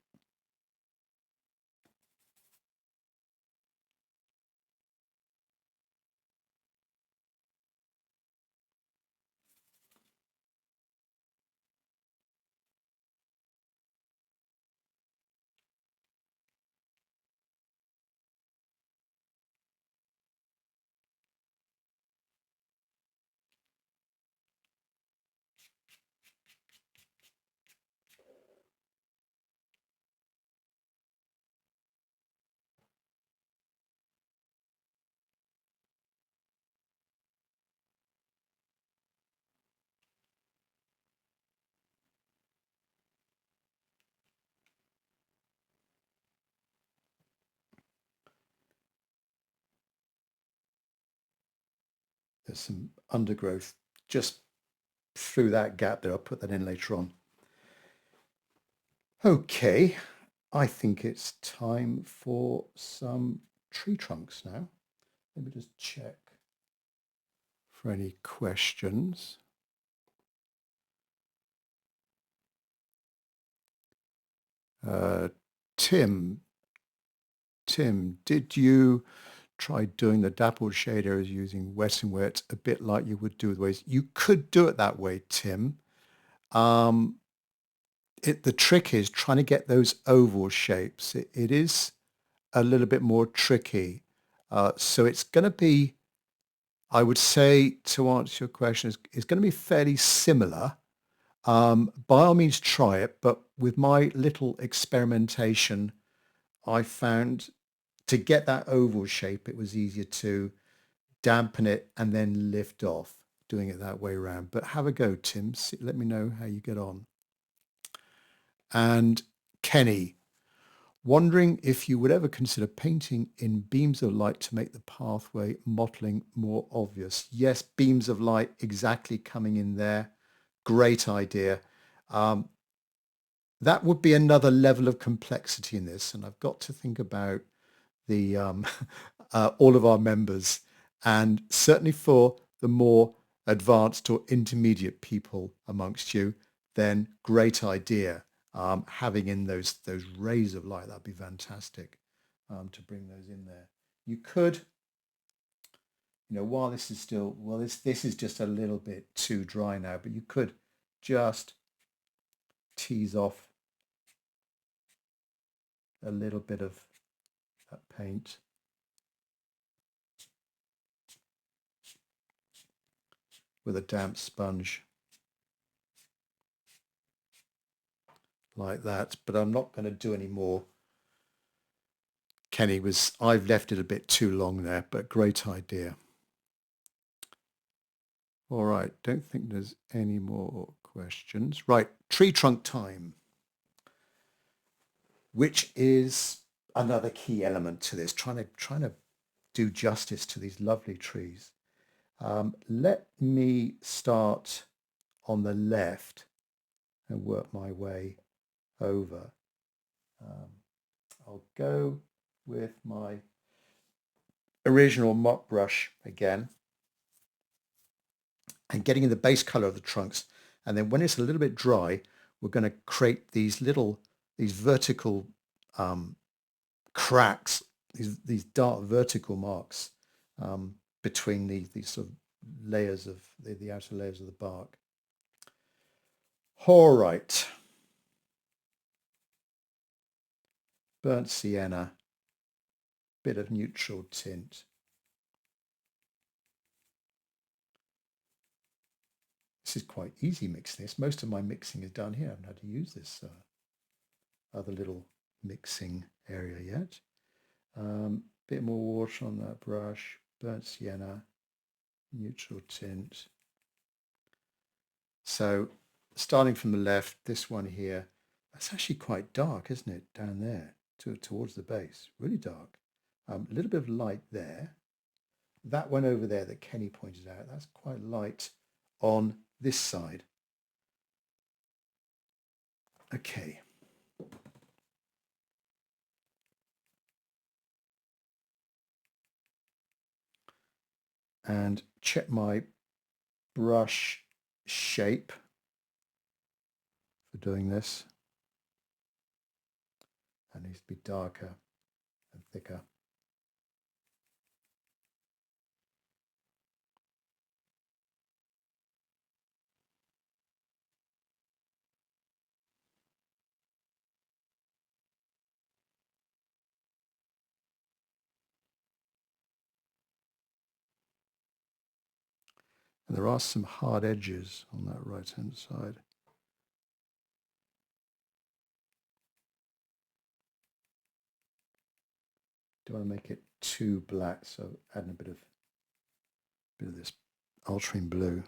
There's some undergrowth just through that gap there. I'll put that in later on. Okay, I think it's time for some tree trunks now. Let me just check for any questions. Tim, did you try doing the dappled shade areas using wet and wet a bit like you would do with waves? You could do it that way, Tim. The trick is trying to get those oval shapes. It is a little bit more tricky. So it's going to be, I would say, to answer your question, it's going to be fairly similar. By all means, try it. But with my little experimentation, I found to get that oval shape, it was easier to dampen it and then lift off, doing it that way around. But have a go, Tim. Let me know how you get on. And Kenny, Wondering if you would ever consider painting in beams of light to make the pathway mottling more obvious. Yes, beams of light exactly coming in there. Great idea. That would be another level of complexity in this. And I've got to think about the all of our members, and certainly for the more advanced or intermediate people amongst you, then great idea. Having in those rays of light, that'd be fantastic to bring those in there. You could, while this is still, well, this is just a little bit too dry now, but you could just tease off a little bit of that paint. With a damp sponge like that, but I'm not going to do any more. I've left it a bit too long there, but great idea. All right, don't think there's any more questions. Right, tree trunk time, which is another key element to this, trying to do justice to these lovely trees. Let me start on the left and work my way over. I'll go with my original mop brush again and getting in the base color of the trunks. And then when it's a little bit dry, we're going to create these vertical cracks, these dark vertical marks between these sort of layers of the outer layers of the bark. All right. Burnt sienna, bit of neutral tint. This is quite easy mixing this. Most of my mixing is done here. I haven't had to use this other little mixing area yet. Bit more water on that brush, burnt sienna, neutral tint. So starting from the left, this one here, that's actually quite dark, isn't it? Down there towards the base, really dark. A little bit of light there. That one over there that Kenny pointed out, that's quite light on this side. Okay. And check my brush shape for doing this. That needs to be darker and thicker. And there are some hard edges on that right-hand side. Don't want to make it too black, so adding a bit of this ultramarine blue.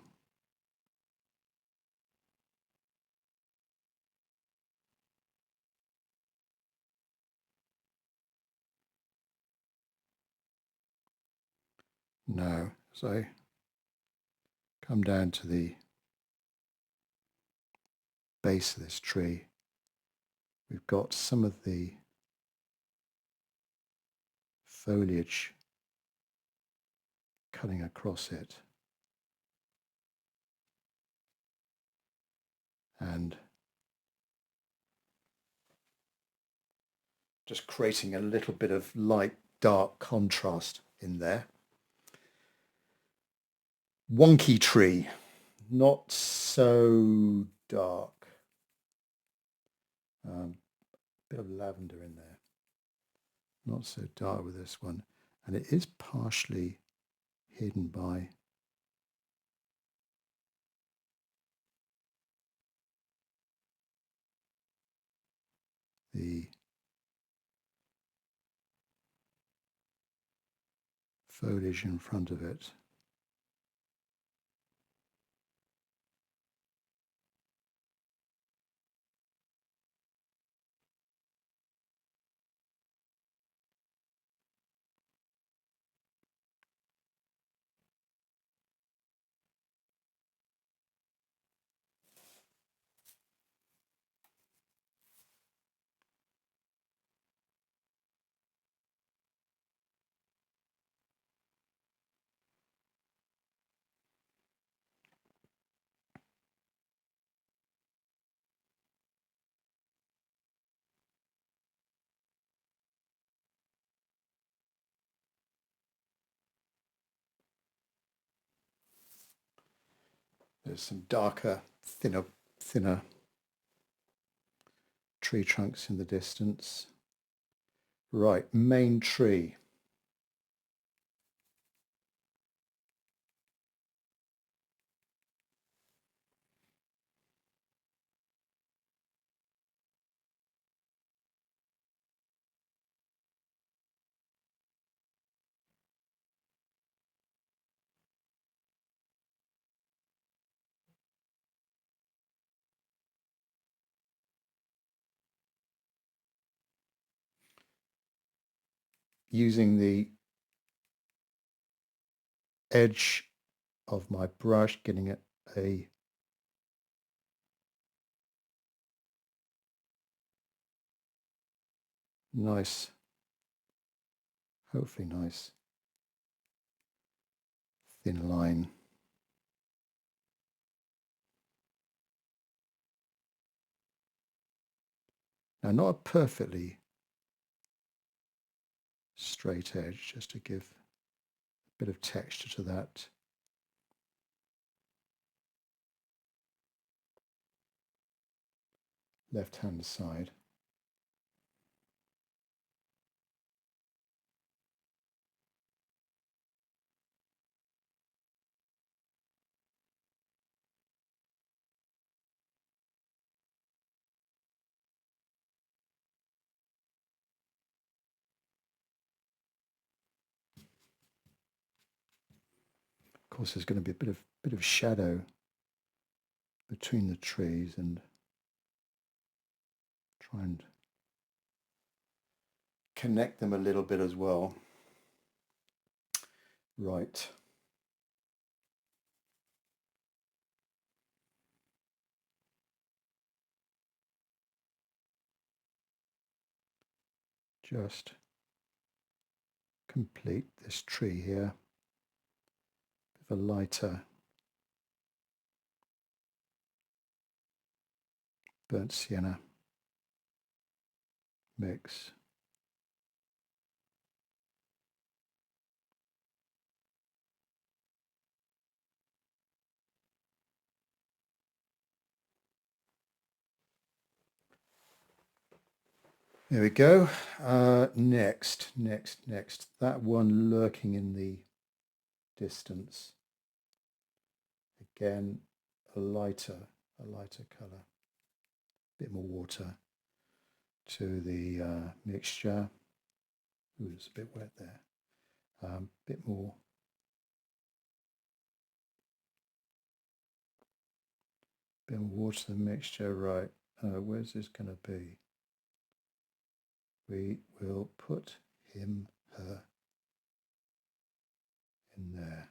Now, as I come down to the base of this tree, we've got some of the foliage cutting across it. And just creating a little bit of light dark contrast in there. Wonky tree, not so dark. Bit of lavender in there, not so dark with this one, and it is partially hidden by the foliage in front of it. There's some darker, thinner tree trunks in the distance. Right, main tree. Using the edge of my brush, getting it a nice, hopefully nice, thin line. Now, not a perfectly straight edge, just to give a bit of texture to that. Left-hand side. Of course, there's going to be a bit of shadow between the trees, and try and connect them a little bit as well. Right. Just complete this tree here with a lighter burnt sienna mix. There we go. Next. That one lurking in the distance. Again, a lighter colour. A bit more water to the mixture. Ooh, it's a bit wet there. Bit more. Bit more water to the mixture. Right. Where's this going to be? We will put him, her in there.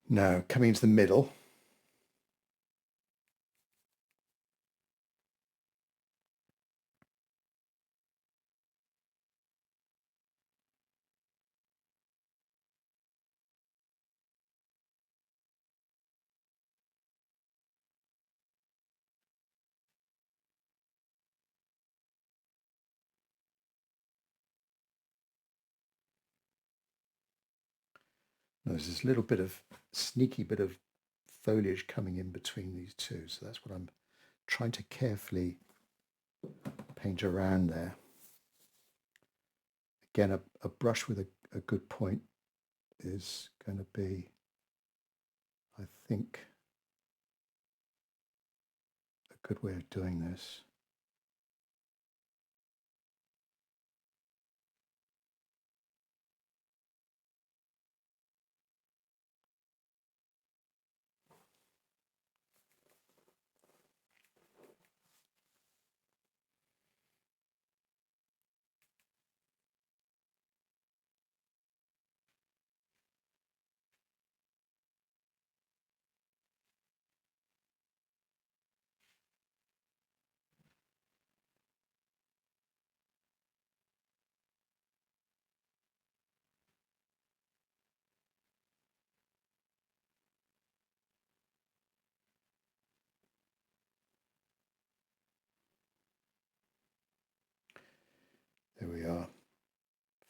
Now, coming into the middle. There's this little bit of sneaky bit of foliage coming in between these two, so that's what I'm trying to carefully paint around there. Again, a brush with a good point is going to be, I think, a good way of doing this.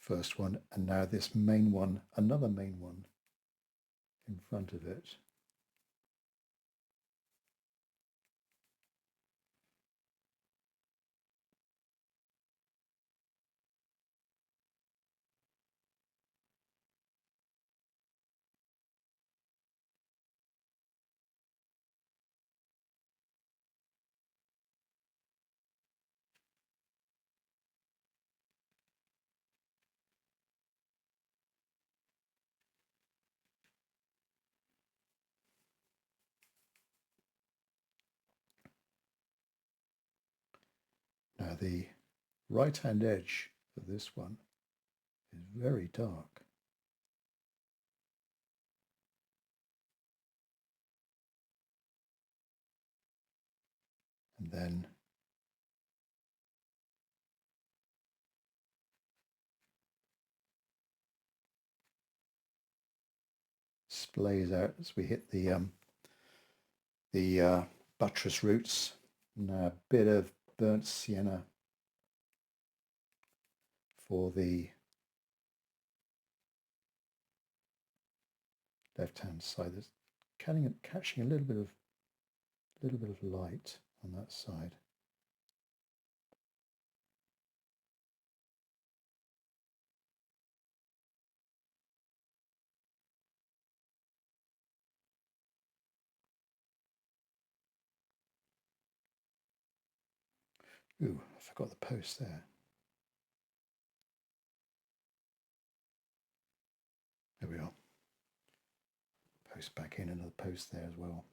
first one, and now this main one, another main one in front of it. Now the right hand edge of this one is very dark. And then splays out as we hit the buttress roots. Now a bit of burnt sienna for the left hand side. That's catching a little bit of light on that side. Ooh, I forgot the post there. There we are. Post back in, another post there as well.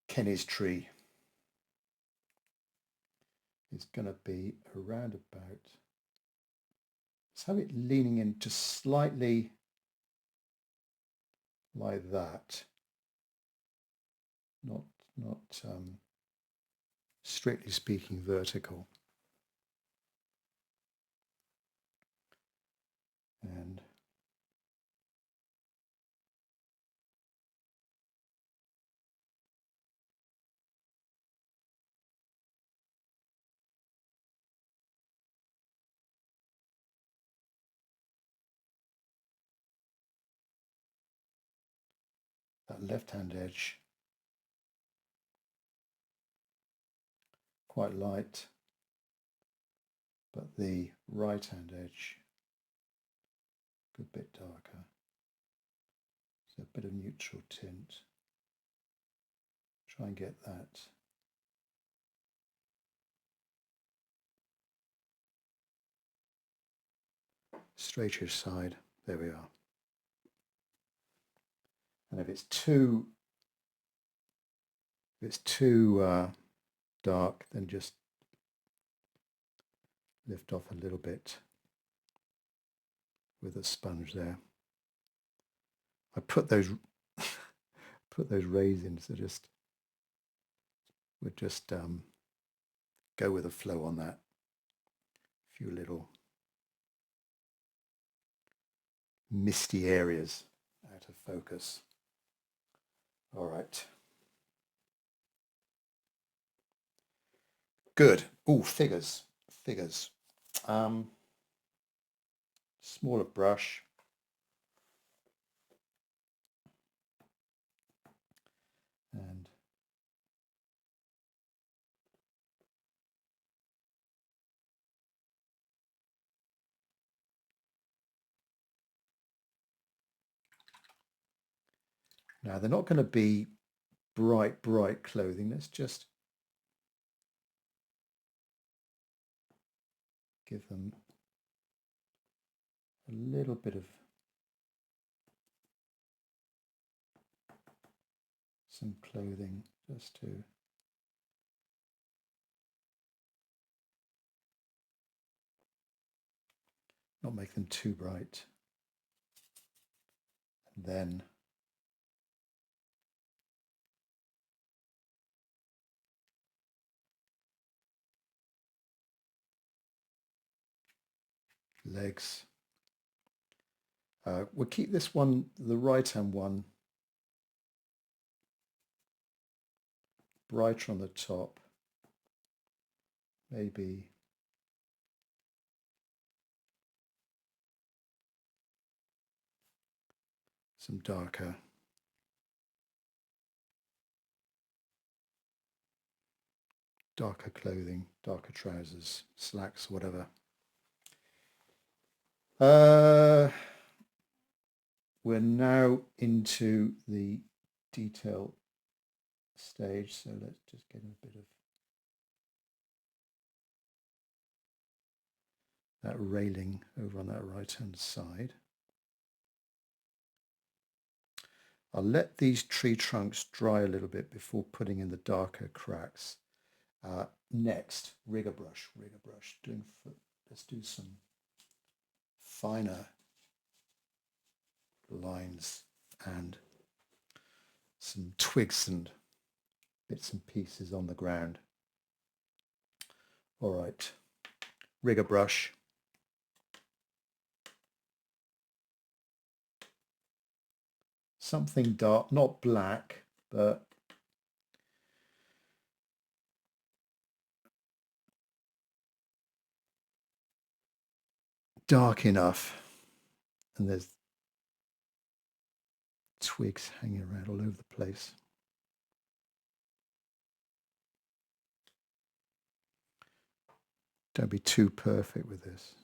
Kenny's tree is going to be around about. Let's have it leaning into slightly like that. Not strictly speaking vertical. And that left-hand edge, quite light, but the right-hand edge, a good bit darker. So a bit of neutral tint. Try and get that straighter side. There we are. And if it's too dark, then just lift off a little bit with a sponge there. I put those rays in, so would just go with the flow on that. A few little misty areas out of focus. All right. Good. Oh, figures. Smaller brush. And now they're not going to be bright clothing. Let's just give them a little bit of some clothing just to not make them too bright. And then legs. We'll keep this one, the right-hand one, brighter on the top. Maybe some darker. Darker clothing, darker trousers, slacks, whatever. We're now into the detail stage, so let's just get a bit of that railing over on that right-hand side. I'll let these tree trunks dry a little bit before putting in the darker cracks. Next, rigger brush. Let's do some finer lines and some twigs and bits and pieces on the ground. All right, rigger brush. Something dark, not black, but dark enough. And there's twigs hanging around all over the place. Don't be too perfect with this.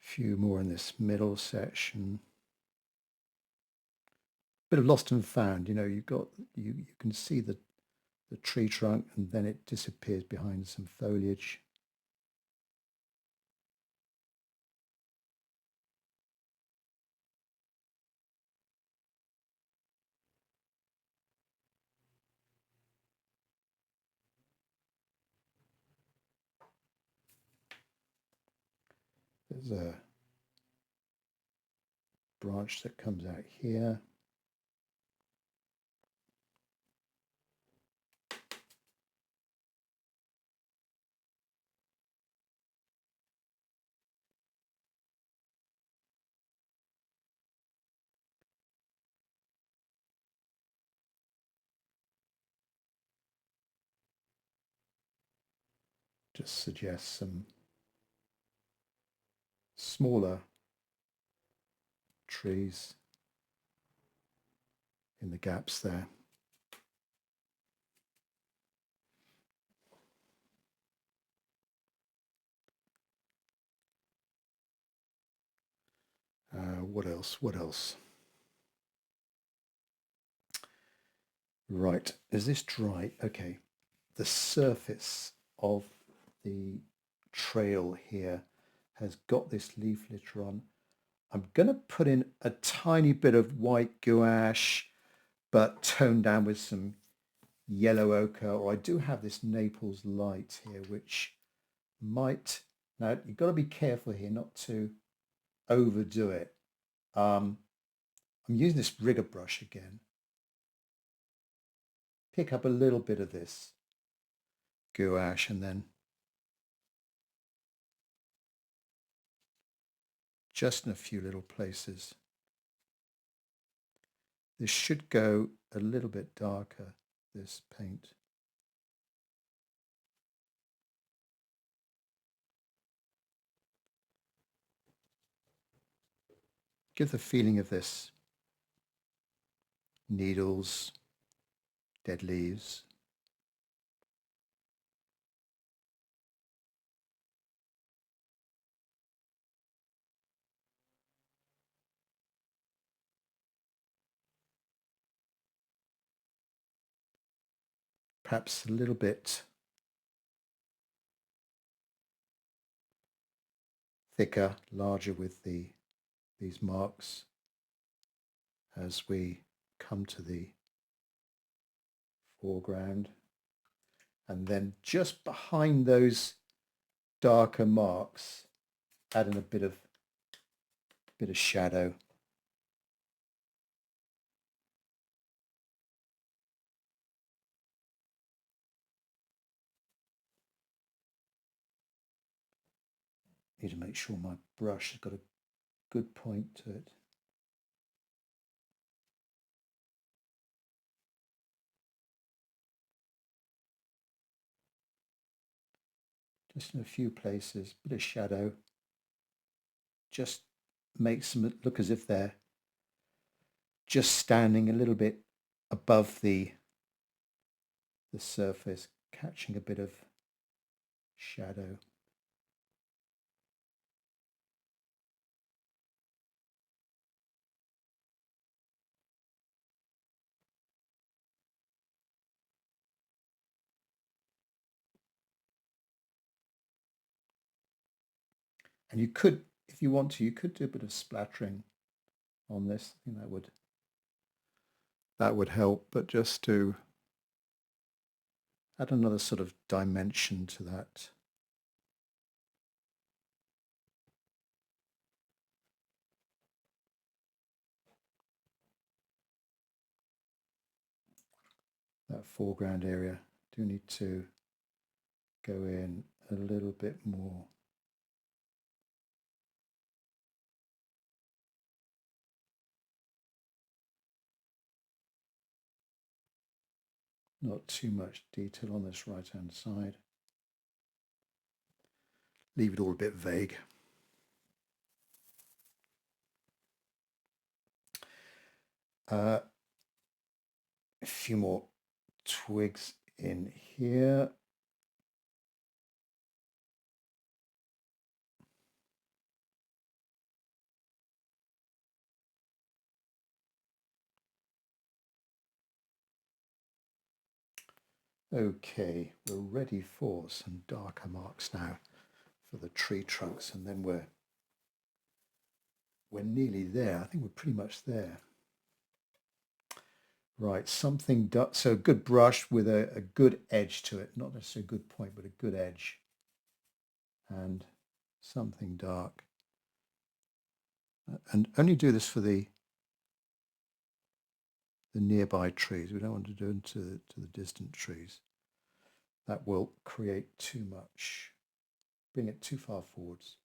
Few more in this middle section. Bit of lost and found, you know, you can see the tree trunk and then it disappears behind some foliage. There's a branch that comes out here. Just suggests some smaller trees in the gaps there. What else? Right, is this dry? Okay, the surface of the trail here has got this leaf litter on. I'm going to put in a tiny bit of white gouache, but toned down with some yellow ochre, or I do have this Naples light here, which might, now you've got to be careful here not to overdo it. I'm using this rigger brush again. Pick up a little bit of this gouache and then just in a few little places. This should go a little bit darker, this paint. Give the feeling of this. Needles, dead leaves. Perhaps a little bit thicker, larger with these marks. as we come to the foreground, and then just behind those darker marks, add in a bit of shadow. Need to make sure my brush has got a good point to it. Just in a few places, bit of shadow. Just makes them look as if they're just standing a little bit above the surface, catching a bit of shadow. And you could, if you want to, you could do a bit of splattering on this. I think that would help, but just to add another sort of dimension to that. That foreground area, do need to go in a little bit more. Not too much detail on this right hand side. Leave it all a bit vague. A few more twigs in here. Okay, we're ready for some darker marks now for the tree trunks, and then we're nearly there. I think we're pretty much there. Right, something dark, so a good brush with a good edge to it, not necessarily a good point, but a good edge, and something dark. And only do this for the nearby trees. We don't want to do it to the distant trees. That will create too much, bring it too far forwards.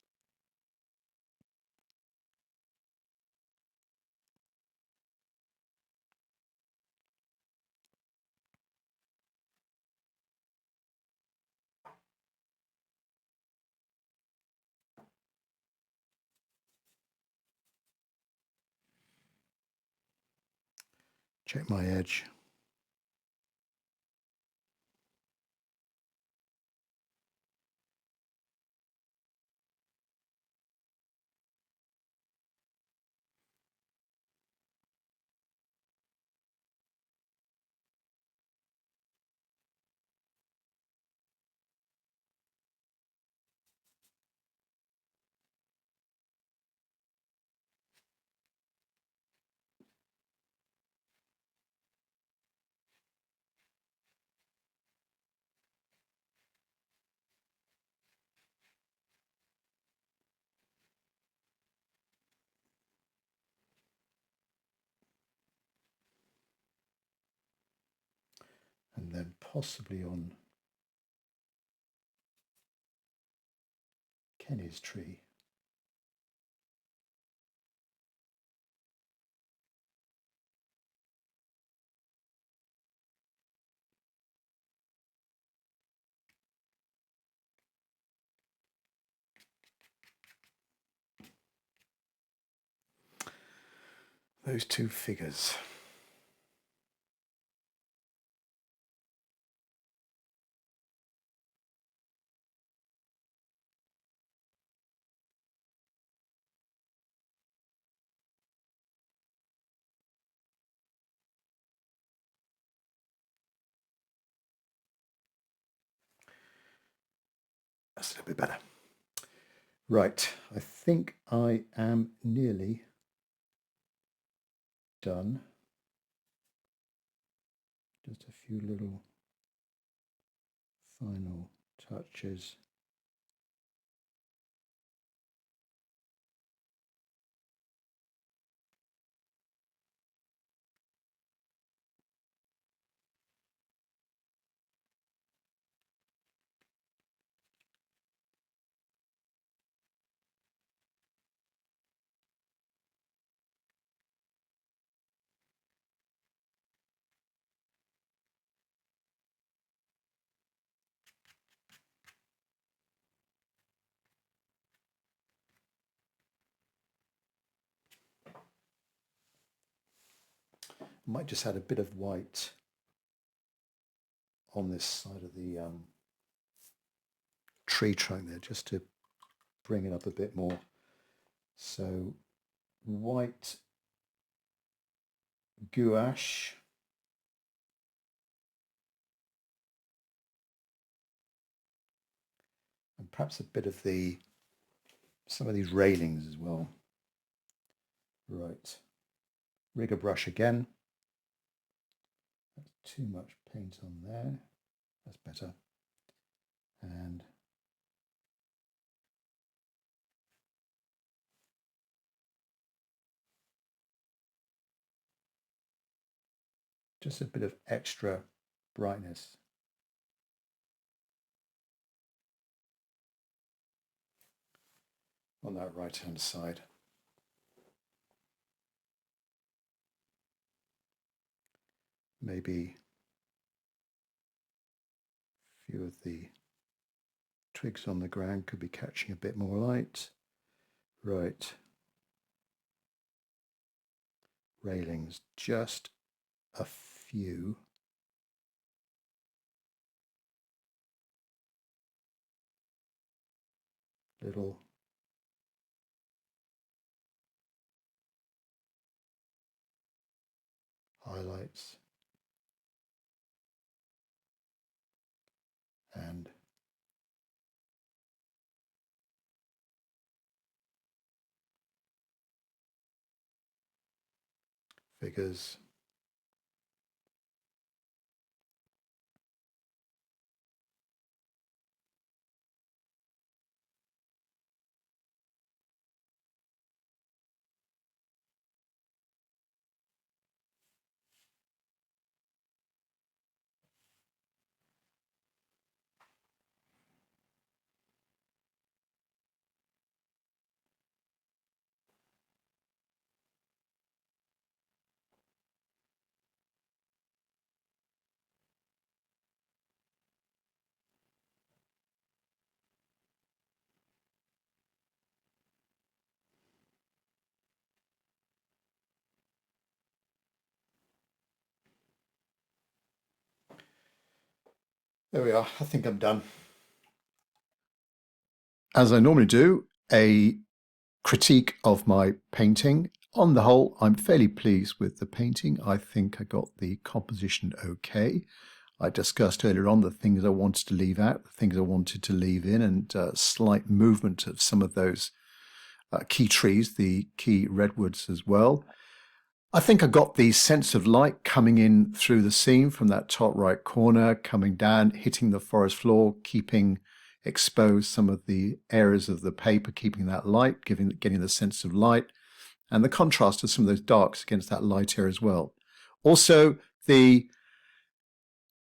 Check my edge. And then possibly on Kenny's tree. Those two figures. That's a little bit better. Right, I think I am nearly done. Just a few little final touches. Might just add a bit of white on this side of the tree trunk there, just to bring it up a bit more. So white gouache, and perhaps a bit of some of these railings as well. Right, rigger brush again. That's too much paint on there. That's better. And just a bit of extra brightness. On that right hand side. Maybe a few of the twigs on the ground could be catching a bit more light. Right. Railings, just a few. Little highlights. And figures. There we are. I think I'm done. As I normally do, a critique of my painting. On the whole, I'm fairly pleased with the painting. I think I got the composition okay. I discussed earlier on the things I wanted to leave out, the things I wanted to leave in, and slight movement of some of those key trees, the key redwoods as well. I think I got the sense of light coming in through the scene from that top right corner, coming down, hitting the forest floor, keeping exposed some of the areas of the paper, keeping that light, getting the sense of light, and the contrast of some of those darks against that light here as well. Also, the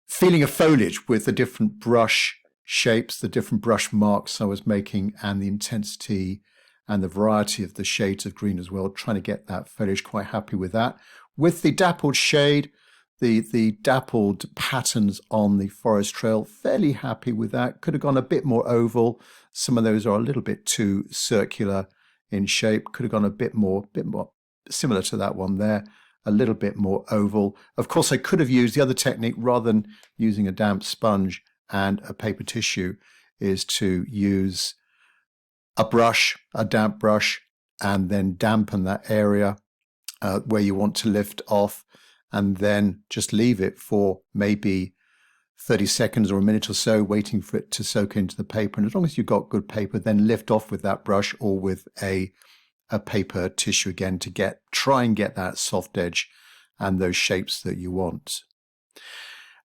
feeling of foliage with the different brush shapes, the different brush marks I was making, and the intensity and the variety of the shades of green as well, trying to get that foliage, quite happy with that. With the dappled shade, the dappled patterns on the forest trail, fairly happy with that. Could have gone a bit more oval. Some of those are a little bit too circular in shape. Could have gone a bit more similar to that one there, a little bit more oval. Of course, I could have used the other technique rather than using a damp sponge and a paper tissue, is to use a brush, a damp brush, and then dampen that area where you want to lift off, and then just leave it for maybe 30 seconds or a minute or so, waiting for it to soak into the paper. And as long as you've got good paper, then lift off with that brush or with a a paper tissue again to try and get that soft edge and those shapes that you want.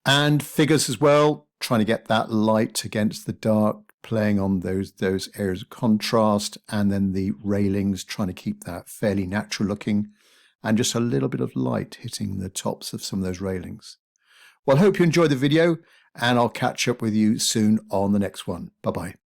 And figures as well, trying to get that light against the dark, playing on those areas of contrast, and then the railings, trying to keep that fairly natural looking, and just a little bit of light hitting the tops of some of those railings. Well, I hope you enjoyed the video, and I'll catch up with you soon on the next one. Bye-bye.